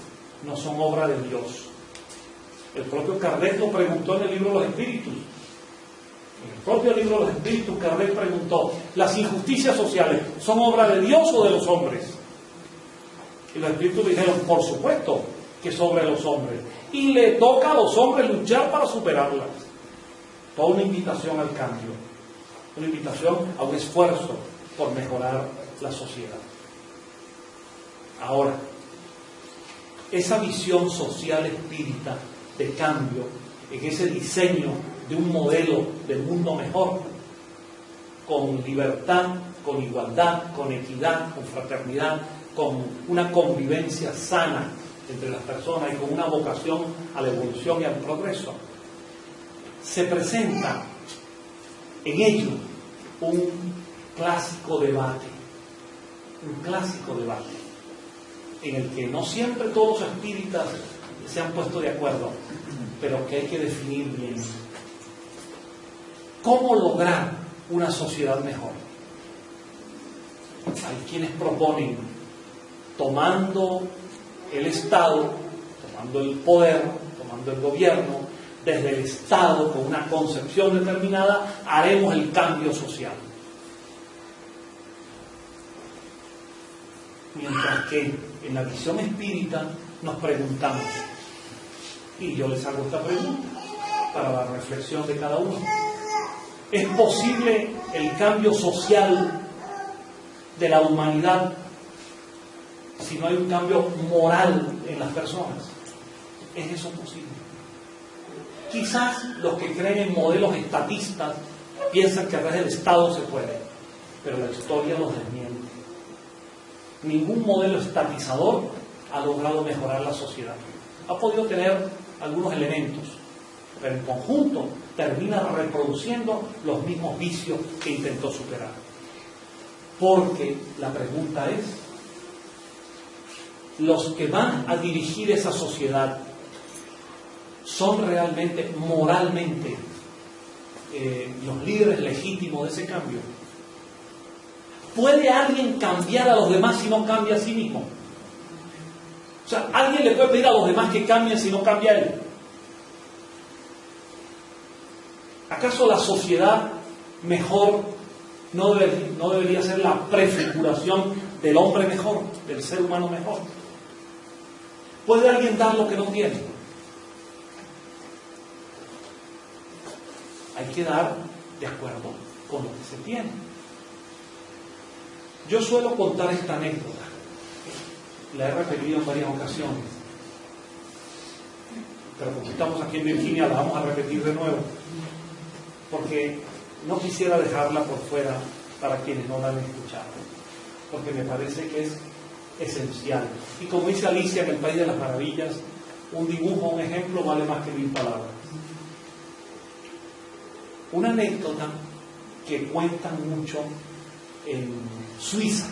no son obra de Dios. El propio Kardec lo preguntó en el libro de los Espíritus. En el propio libro de los Espíritus, Kardec preguntó: ¿las injusticias sociales son obra de Dios o de los hombres? Y los Espíritus dijeron: por supuesto que es obra de los hombres. Y le toca a los hombres luchar para superarlas. Toda una invitación al cambio. Una invitación a un esfuerzo por mejorar la sociedad. Ahora, esa visión social espírita de cambio, en ese diseño de un modelo de mundo mejor, con libertad, con igualdad, con equidad, con fraternidad, con una convivencia sana entre las personas y con una vocación a la evolución y al progreso, se presenta en ello un clásico debate, en el que no siempre todos los espíritas se han puesto de acuerdo, pero que hay que definir bien. ¿Cómo lograr una sociedad mejor? Hay quienes proponen, tomando el Estado, tomando el poder, tomando el gobierno, desde el Estado, con una concepción determinada, haremos el cambio social. Mientras que en la visión espírita nos preguntamos, y yo les hago esta pregunta para la reflexión de cada uno: ¿es posible el cambio social de la humanidad si no hay un cambio moral en las personas? ¿Es eso posible? Quizás los que creen en modelos estatistas piensan que a través del Estado se puede, pero la historia los desmiente. Ningún modelo estatizador ha logrado mejorar la sociedad. Ha podido tener algunos elementos, pero en conjunto termina reproduciendo los mismos vicios que intentó superar. Porque la pregunta es: ¿los que van a dirigir esa sociedad son realmente, moralmente, los líderes legítimos de ese cambio? ¿Puede alguien cambiar a los demás si no cambia a sí mismo? O sea, ¿alguien le puede pedir a los demás que cambien si no cambia él? ¿Acaso la sociedad mejor no debería ser la prefiguración del hombre mejor, del ser humano mejor? ¿Puede alguien dar lo que no tiene? Hay que dar de acuerdo con lo que se tiene. Yo suelo contar esta anécdota, la he repetido en varias ocasiones, pero como estamos aquí en Virginia la vamos a repetir de nuevo, porque no quisiera dejarla por fuera para quienes no la han escuchado, porque me parece que es esencial. Y como dice Alicia en El País de las Maravillas, un dibujo, un ejemplo vale más que 1000 palabras. Una anécdota que cuentan mucho en Suiza,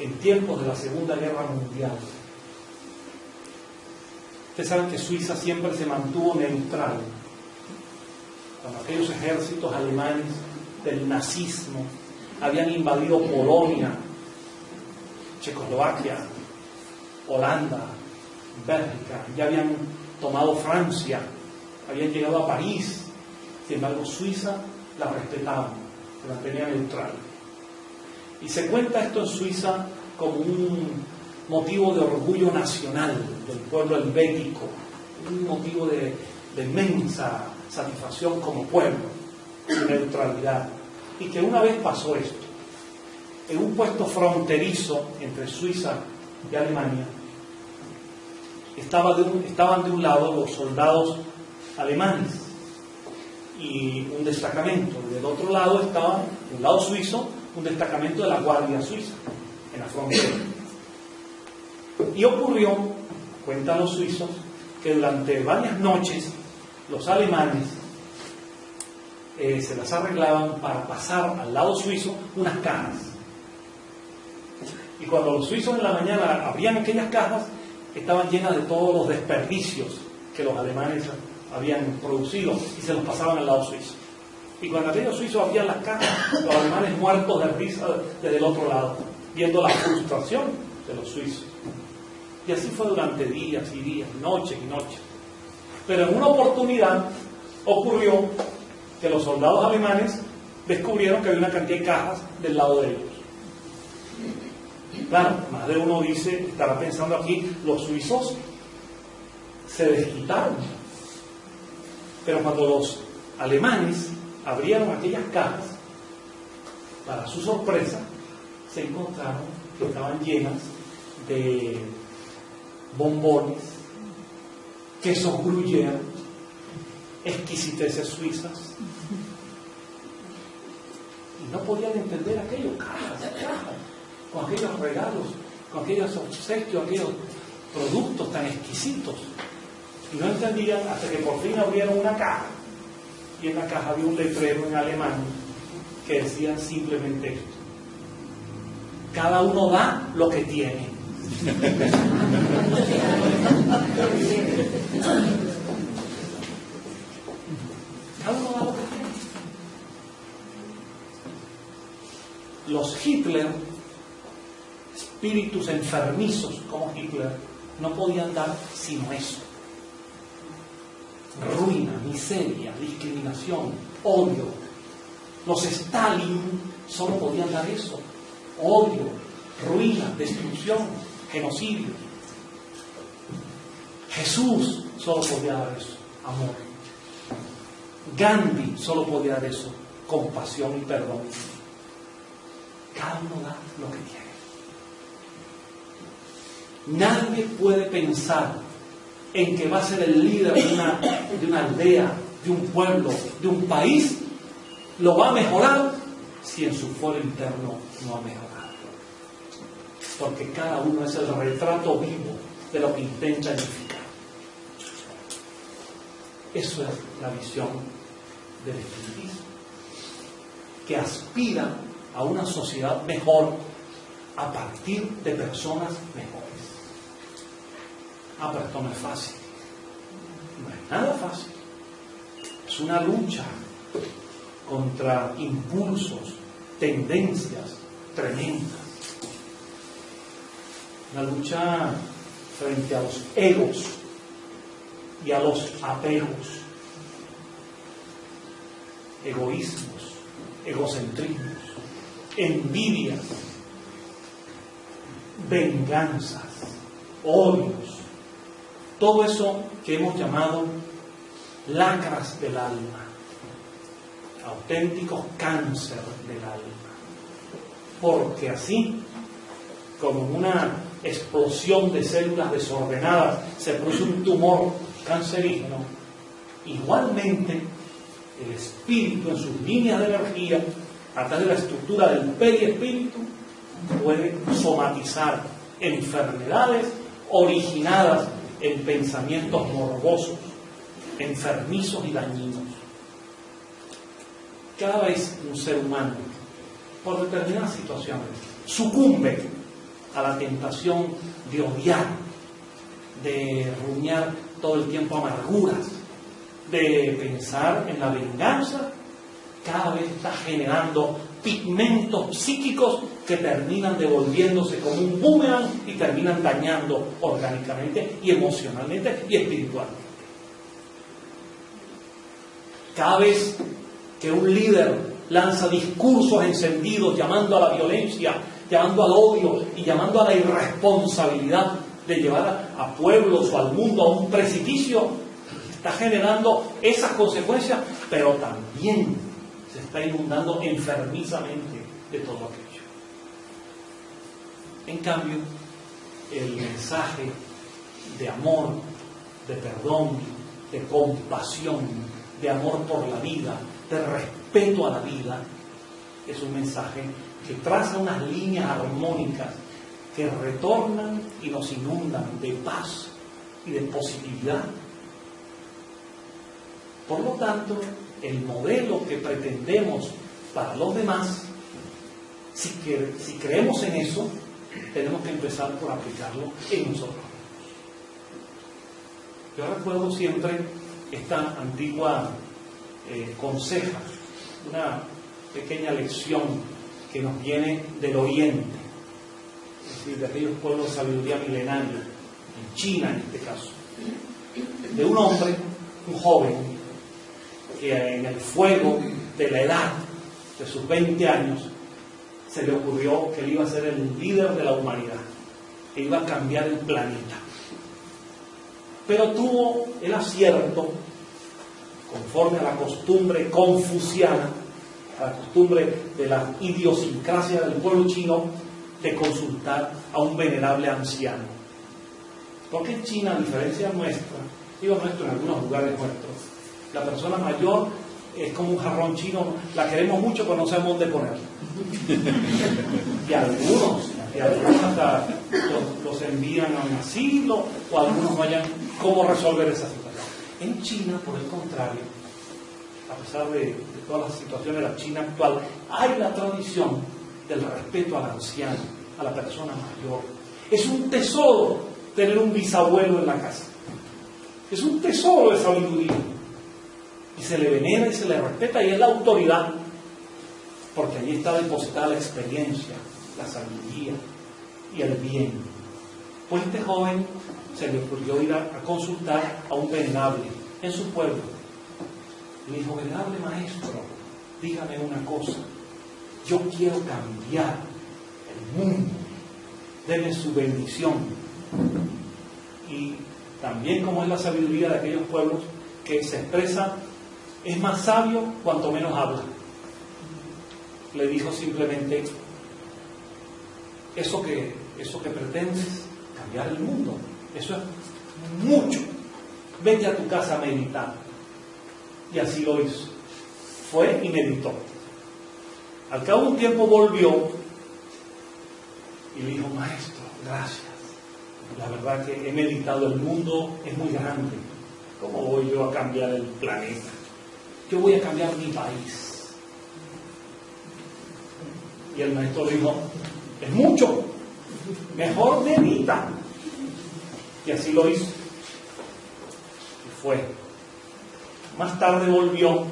en tiempos de la Segunda Guerra Mundial. Ustedes saben que Suiza siempre se mantuvo neutral cuando aquellos ejércitos alemanes del nazismo habían invadido Polonia, Checoslovaquia, Holanda, Bélgica, ya habían tomado Francia, habían llegado a París. Sin embargo, Suiza la respetaban, la tenía neutral. Y se cuenta esto en Suiza como un motivo de orgullo nacional del pueblo helvético, un motivo de inmensa satisfacción como pueblo, su neutralidad. Y que una vez pasó esto, en un puesto fronterizo entre Suiza y Alemania, estaban de un lado los soldados alemanes y un destacamento, y del otro lado estaba, del lado suizo, un destacamento de la Guardia Suiza, en la frontera. Y ocurrió, cuentan los suizos, que durante varias noches los alemanes se las arreglaban para pasar al lado suizo unas cajas. Y cuando los suizos en la mañana abrían aquellas cajas, estaban llenas de todos los desperdicios que los alemanes habían producido y se los pasaban al lado suizo. Y cuando aquellos suizos abrían las cajas, los alemanes muertos de risa desde el otro lado, viendo la frustración de los suizos. Y así fue durante días y días, noches y noches. Pero en una oportunidad ocurrió que los soldados alemanes descubrieron que había una cantidad de cajas del lado de ellos. Claro, más de uno estará pensando aquí, los suizos se desquitaron. Pero cuando los alemanes abrieron aquellas cajas, para su sorpresa, se encontraron que estaban llenas de bombones, quesos gruyère, exquisiteces suizas. Y no podían entender aquello, cajas, con aquellos regalos, con aquellos obsequios, aquellos productos tan exquisitos. Y no entendían hasta que por fin abrieron una caja. Y en la caja había un letrero en alemán que decía simplemente esto: cada uno da lo que tiene. Cada uno da lo que tiene. Los Hitler, espíritus enfermizos como Hitler, no podían dar sino eso: ruina, miseria, discriminación, odio. Los Stalin solo podían dar eso: odio, ruina, destrucción, genocidio. Jesús solo podía dar eso: amor. Gandhi solo podía dar eso: compasión y perdón. Cada uno da lo que tiene. Nadie puede pensar en que va a ser el líder de una aldea, de un pueblo, de un país. Lo va a mejorar si en su foro interno no ha mejorado. Porque cada uno es el retrato vivo de lo que intenta edificar. Eso es la visión del espiritismo, que aspira a una sociedad mejor a partir de personas mejores. Pero esto no es fácil. No es nada fácil. Es una lucha contra impulsos, tendencias tremendas. Una lucha frente a los egos y a los apegos. Egoísmos, egocentrismos, envidias, venganzas, odios. Todo eso que hemos llamado lacras del alma, auténticos cáncer del alma. Porque así, como en una explosión de células desordenadas se produce un tumor cancerígeno, igualmente el espíritu en sus líneas de energía, a través de la estructura del periespíritu, puede somatizar enfermedades originadas en pensamientos morbosos, enfermizos y dañinos. Cada vez un ser humano, por determinadas situaciones, sucumbe a la tentación de odiar, de rumiar todo el tiempo amarguras, de pensar en la venganza. Cada vez está generando pigmentos psíquicos que terminan devolviéndose como un boomerang y terminan dañando orgánicamente y emocionalmente y espiritualmente. Cada vez que un líder lanza discursos encendidos llamando a la violencia, llamando al odio y llamando a la irresponsabilidad de llevar a pueblos o al mundo a un precipicio, está generando esas consecuencias, pero también se está inundando enfermizamente de todo aquello. En cambio, el mensaje de amor, de perdón, de compasión, de amor por la vida, de respeto a la vida, es un mensaje que traza unas líneas armónicas que retornan y nos inundan de paz y de positividad. Por lo tanto, el modelo que pretendemos para los demás, si creemos en eso, tenemos que empezar por aplicarlo en nosotros. Yo recuerdo siempre esta antigua conseja, una pequeña lección que nos viene del Oriente, es decir, de aquellos pueblos de sabiduría milenaria, en China en este caso, de un hombre, un joven, que en el fuego de la edad de sus 20 años se le ocurrió que él iba a ser el líder de la humanidad, que iba a cambiar el planeta. Pero tuvo el acierto, conforme a la costumbre confuciana, a la costumbre de la idiosincrasia del pueblo chino, de consultar a un venerable anciano. Porque en China, a diferencia nuestra, digo nuestro en algunos lugares nuestros, la persona mayor es como un jarrón chino, la queremos mucho pero no sabemos dónde ponerla. Y algunos hasta los envían a un asilo, o algunos no hayan cómo resolver esa situación. En China, por el contrario, a pesar de todas las situaciones de la China actual, hay la tradición del respeto al anciano, a la persona mayor. Es un tesoro tener un bisabuelo en la casa. Es un tesoro de sabiduría. Y se le venera y se le respeta, y es la autoridad, porque allí está depositada la experiencia, la sabiduría y el bien. Pues este joven se le ocurrió ir a consultar a un venerable en su pueblo. Y le dijo: venerable maestro, dígame una cosa, yo quiero cambiar el mundo, deme su bendición. Y también, como es la sabiduría de aquellos pueblos, que se expresa: es más sabio cuanto menos habla. Le dijo simplemente: eso que pretendes, cambiar el mundo, eso es mucho, vete a tu casa a meditar. Y así lo hizo, fue y meditó. Al cabo de un tiempo volvió y le dijo: maestro, gracias, la verdad que he meditado, el mundo es muy grande, ¿cómo voy yo a cambiar el planeta? Yo voy a cambiar mi país. Y el maestro le dijo: es mucho, mejor medita. Y así lo hizo. Y fue. Más tarde volvió,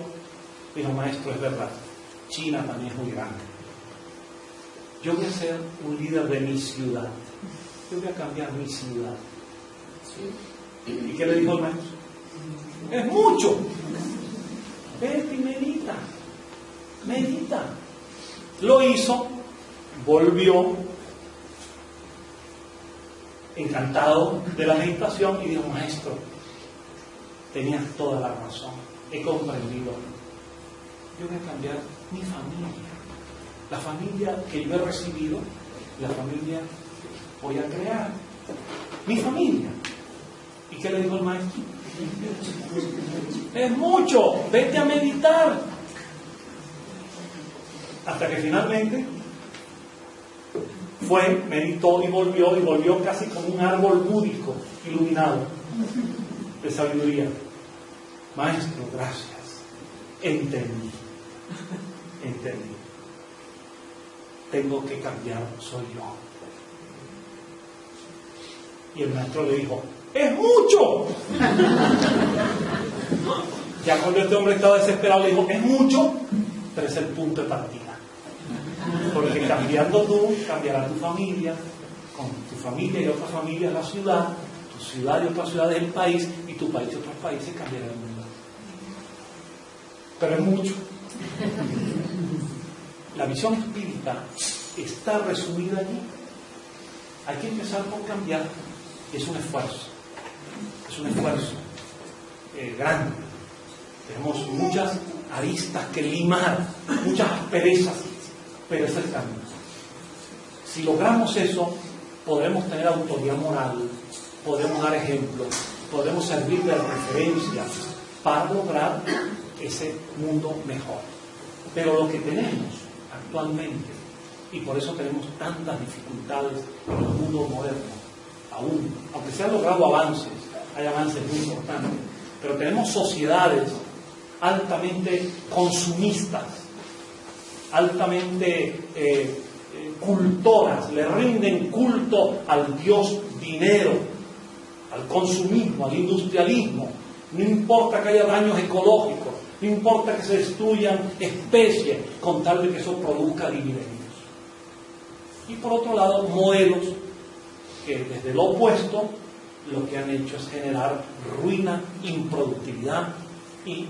dijo: maestro, es verdad, China también es muy grande. Yo voy a ser un líder de mi ciudad. Yo voy a cambiar mi ciudad. ¿Y qué le dijo el maestro? Es mucho. Vete y medita. Medita. Lo hizo, volvió, encantado de la meditación, y dijo: maestro, tenías toda la razón, he comprendido. Yo voy a cambiar mi familia, la familia que yo he recibido, la familia que voy a crear, mi familia. ¿Y qué le dijo el maestro? Es mucho, vete a meditar. Hasta que finalmente fue, meditó y volvió casi como un árbol búdico iluminado de sabiduría. Maestro, gracias, entendí. Tengo que cambiar, soy yo. Y el maestro le dijo: ¡es mucho! Ya cuando este hombre estaba desesperado, le dijo: es mucho, pero es el punto de partida. Porque cambiando tú, cambiará tu familia, con tu familia y otras familias la ciudad, tu ciudad y otras ciudades el país, y tu país y otros países cambiarán el mundo. Pero es mucho. La visión espírita está resumida allí. Hay que empezar por cambiar. Es un esfuerzo. Es un esfuerzo grande. Tenemos muchas aristas que limar, muchas asperezas, pero es el camino. Si logramos eso, podremos tener autoridad moral, podremos dar ejemplos, podremos servir de referencia para lograr ese mundo mejor. Pero lo que tenemos actualmente, y por eso tenemos tantas dificultades en el mundo moderno, aún, aunque se han logrado avances hay avances muy importantes, pero tenemos sociedades altamente consumistas, altamente cultoras, le rinden culto al dios dinero, al consumismo, al industrialismo. No importa que haya daños ecológicos, no importa que se destruyan especies, con tal de que eso produzca dividendos. Y por otro lado, modelos que desde lo opuesto lo que han hecho es generar ruina, improductividad y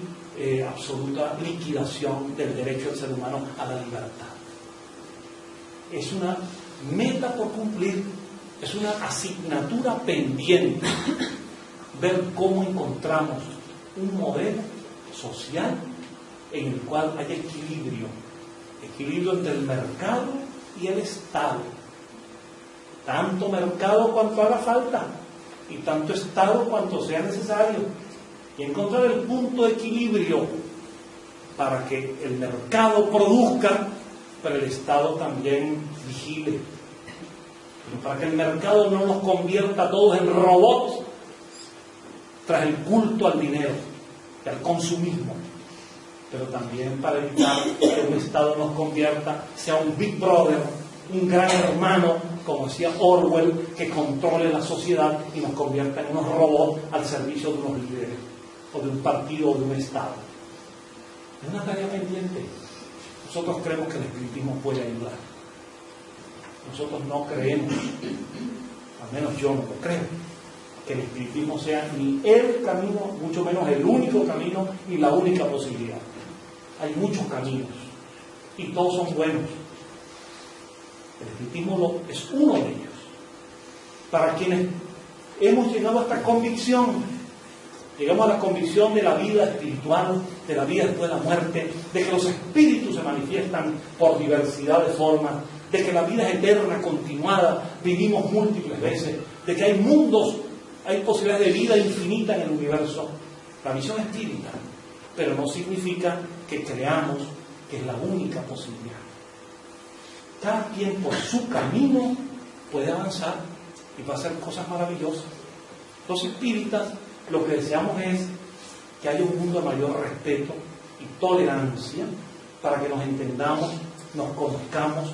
absoluta liquidación del derecho del ser humano a la libertad. Es una meta por cumplir, es una asignatura pendiente ver cómo encontramos un modelo social en el cual haya equilibrio entre el mercado y el Estado. Tanto mercado cuanto haga falta y tanto Estado cuanto sea necesario. Y encontrar el punto de equilibrio para que el mercado produzca, pero el Estado también vigile. Para que el mercado no nos convierta a todos en robots tras el culto al dinero y al consumismo, pero también para evitar que un Estado nos convierta, sea un Big Brother, un gran hermano, como decía Orwell, que controle la sociedad y nos convierta en unos robots al servicio de unos líderes, o de un partido o de un Estado. Es una tarea pendiente. Nosotros creemos que el espiritismo puede ayudar. Nosotros no creemos, al menos yo no lo creo, que el espiritismo sea ni el camino, mucho menos el único camino, ni la única posibilidad. Hay muchos caminos y todos son buenos. El espiritismo es uno de ellos. Para quienes hemos llegado a esta convicción, llegamos a la convicción de la vida espiritual, de la vida después de la muerte, de que los espíritus se manifiestan por diversidad de formas, de que la vida es eterna, continuada, vivimos múltiples veces, de que hay mundos, hay posibilidades de vida infinita en el universo. La visión espírita, pero no significa que creamos que es la única posibilidad. Cada quien por su camino puede avanzar y va a hacer cosas maravillosas. Los espíritas lo que deseamos es que haya un mundo de mayor respeto y tolerancia para que nos entendamos, nos conozcamos,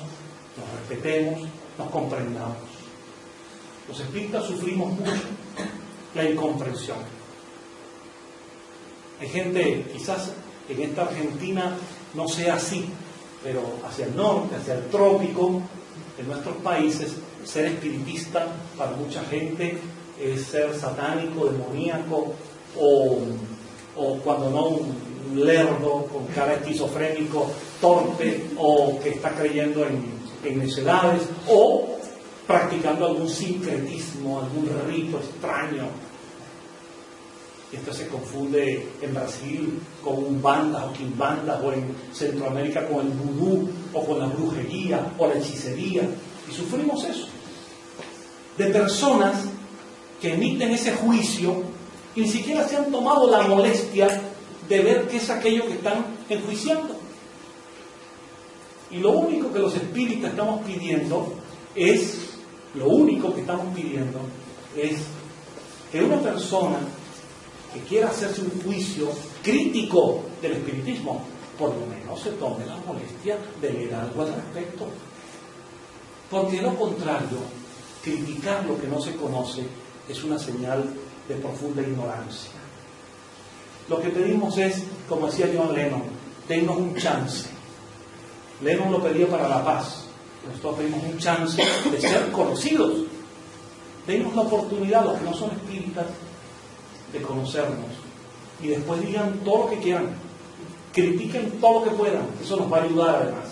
nos respetemos, nos comprendamos. Los espíritas sufrimos mucho la incomprensión. Hay gente, quizás en esta Argentina no sea así, pero hacia el norte, hacia el trópico, en nuestros países, ser espiritista para mucha gente es ser satánico, demoníaco, o cuando no, un lerdo con cara esquizofrénico, torpe, o que está creyendo en necedades, o practicando algún sincretismo, algún rito extraño. Y esto se confunde en Brasil con umbandas o quimbandas, o en Centroamérica con el vudú, o con la brujería, o la hechicería. Y sufrimos eso. De personas que emiten ese juicio y ni siquiera se han tomado la molestia de ver qué es aquello que están enjuiciando. Y lo único que los espíritas estamos pidiendo es que una persona que quiera hacerse un juicio crítico del espiritismo, por lo menos se tome la molestia de leer algo al respecto. Porque de lo contrario, criticar lo que no se conoce es una señal de profunda ignorancia. Lo que pedimos es, como decía John Lennon, denos un chance. Lennon lo pedía para la paz. Nosotros pedimos un chance de ser conocidos. Denos la oportunidad, los que no son espíritas, de conocernos. Y después digan todo lo que quieran. Critiquen todo lo que puedan. Eso nos va a ayudar además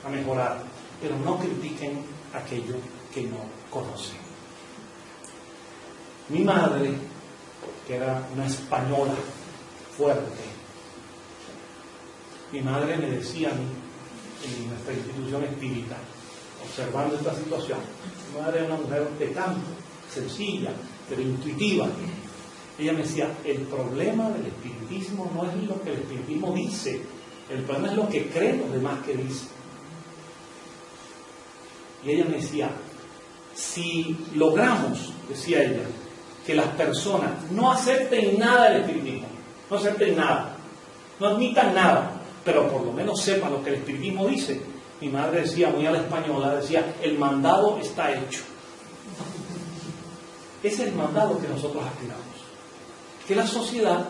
a mejorar. Pero no critiquen aquello que no conocen. Mi madre, que era una española fuerte, mi madre me decía a mí, en nuestra institución espírita, observando esta situación, mi madre era una mujer de campo, sencilla, pero intuitiva. Ella me decía, el problema del espiritismo no es lo que el espiritismo dice, el problema es lo que creen los demás que dicen. Y ella me decía, si logramos, decía ella, que las personas no acepten nada del espiritismo, no acepten nada, no admitan nada, pero por lo menos sepan lo que el espiritismo dice. Mi madre decía, muy a la española, decía, el mandado está hecho. Ese es el mandado que nosotros aspiramos. Que la sociedad,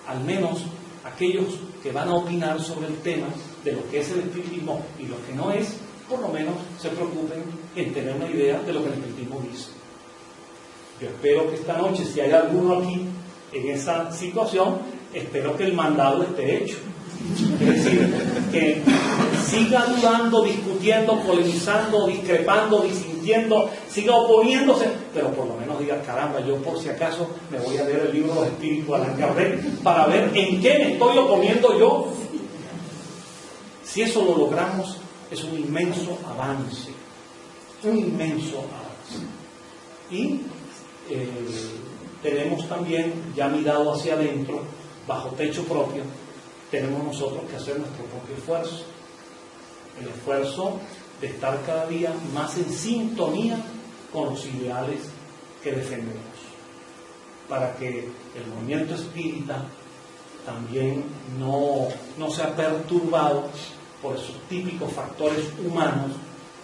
al menos aquellos que van a opinar sobre el tema de lo que es el espiritismo y lo que no es, por lo menos se preocupen en tener una idea de lo que el espiritismo dice. Yo espero que esta noche, si hay alguno aquí en esa situación, espero que el mandado esté hecho. Es decir, que siga dudando, discutiendo, polemizando, discrepando, disintiendo, siga oponiéndose, pero por lo menos diga, caramba, yo por si acaso me voy a leer el libro de los espíritus de Allan Kardec para ver en qué me estoy oponiendo yo. Si eso lo logramos, es un inmenso avance, un inmenso avance. Y tenemos también, ya mirado hacia adentro, bajo techo propio, tenemos nosotros que hacer nuestro propio esfuerzo. El esfuerzo de estar cada día más en sintonía con los ideales que defendemos, para que el movimiento espírita también no sea perturbado por esos típicos factores humanos,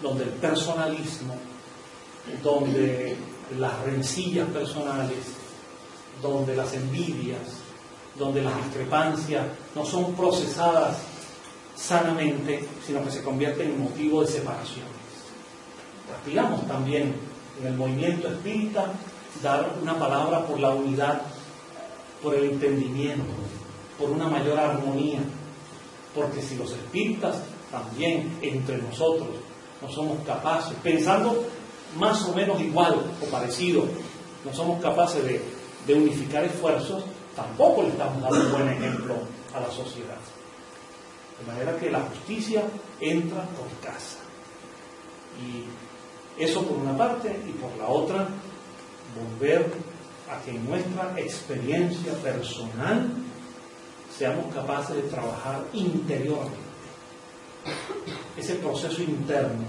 donde el personalismo, donde las rencillas personales, donde las envidias, donde las discrepancias no son procesadas sanamente, sino que se convierten en motivo de separaciones. Aspiramos también en el movimiento espírita dar una palabra por la unidad, por el entendimiento, por una mayor armonía, porque si los espíritas también entre nosotros no somos capaces, pensando más o menos igual o parecido, no somos capaces de unificar esfuerzos, tampoco le estamos dando un buen ejemplo a la sociedad. De manera que la justicia entra por casa. Y eso por una parte, y por la otra, volver a que en nuestra experiencia personal seamos capaces de trabajar interiormente. Ese proceso interno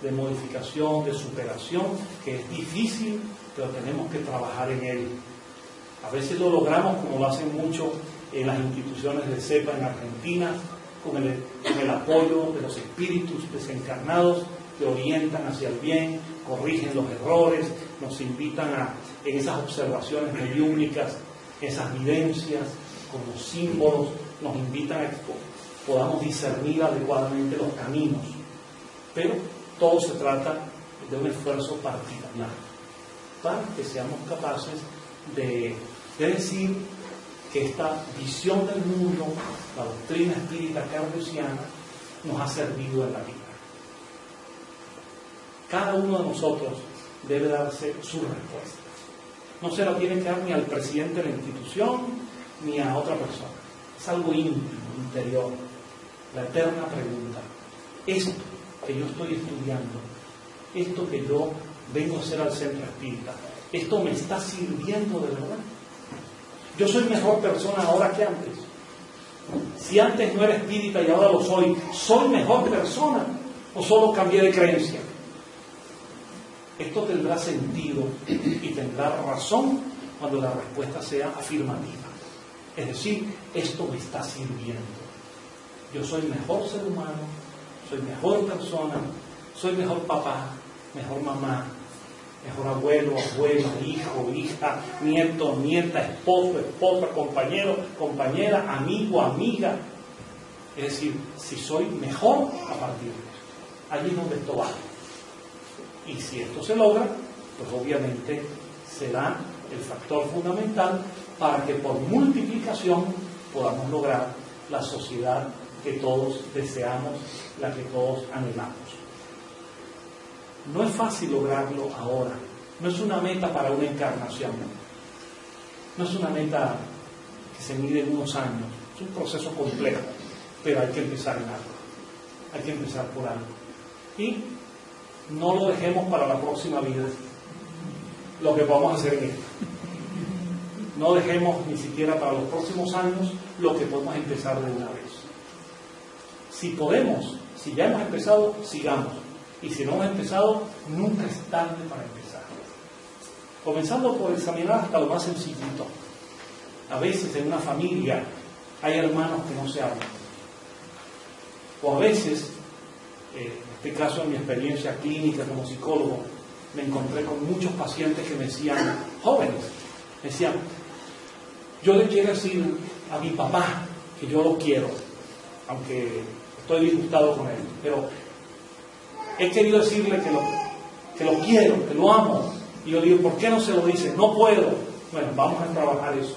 de modificación, de superación, que es difícil, pero tenemos que trabajar en él. A veces lo logramos, como lo hacen mucho en las instituciones de CEPA en Argentina, con el apoyo de los espíritus desencarnados que orientan hacia el bien, corrigen los errores, nos invitan en esas observaciones mediúmnicas, esas vivencias, con los símbolos, nos invitan a que podamos discernir adecuadamente los caminos. Pero todo se trata de un esfuerzo particular, para que seamos capaces de decir que esta visión del mundo, la doctrina espírita kardeciana, nos ha servido en la vida. Cada uno de nosotros debe darse su respuesta. No se la tiene que dar ni al presidente de la institución, ni a otra persona. Es algo íntimo, interior. La eterna pregunta: esto que yo estoy estudiando, esto que yo vengo a hacer al centro espírita, ¿esto me está sirviendo de verdad? Yo soy mejor persona ahora que antes. Si antes no era espírita y ahora lo soy, ¿soy mejor persona o solo cambié de creencia? Esto tendrá sentido y tendrá razón cuando la respuesta sea afirmativa. Es decir, esto me está sirviendo. Yo soy mejor ser humano, soy mejor persona, soy mejor papá, mejor mamá, mejor abuelo, abuela, hijo, hija, nieto, nieta, esposo, esposa, compañero, compañera, amigo, amiga. Es decir, si soy mejor a partir de esto. Allí es donde esto va. Y si esto se logra, pues obviamente será el factor fundamental para que por multiplicación podamos lograr la sociedad que todos deseamos, la que todos anhelamos. No es fácil lograrlo ahora, no es una meta para una encarnación, no es una meta que se mide en unos años, es un proceso complejo, pero hay que empezar en algo, hay que empezar por algo. Y no lo dejemos para la próxima vida, lo que podamos hacer en esta. No dejemos ni siquiera para los próximos años lo que podemos empezar de una vez. Si podemos, si ya hemos empezado, sigamos. Y si no hemos empezado, nunca es tarde para empezar. Comenzando por examinar hasta lo más sencillito. A veces en una familia hay hermanos que no se hablan. O a veces, en este caso en mi experiencia clínica como psicólogo, me encontré con muchos pacientes que me decían, jóvenes, me decían, yo le quiero decir a mi papá que yo lo quiero, aunque estoy disgustado con él, pero he querido decirle que lo quiero, que lo amo. Y yo digo, ¿por qué no se lo dice? No puedo. Bueno, vamos a trabajar eso.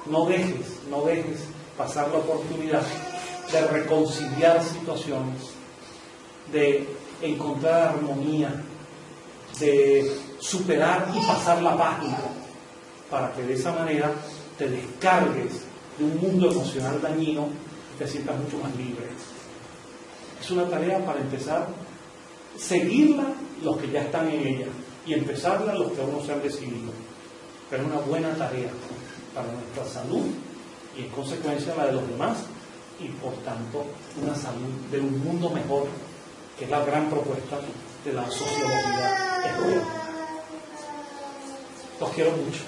No dejes pasar la oportunidad de reconciliar situaciones, de encontrar armonía, de superar y pasar la página, para que de esa manera te descargues de un mundo emocional dañino y te sientas mucho más libre. Es una tarea para empezar, seguirla los que ya están en ella y empezarla los que aún no se han decidido. Pero es una buena tarea para nuestra salud y en consecuencia la de los demás y por tanto una salud de un mundo mejor, que es la gran propuesta de la sociología escolar. Los quiero mucho.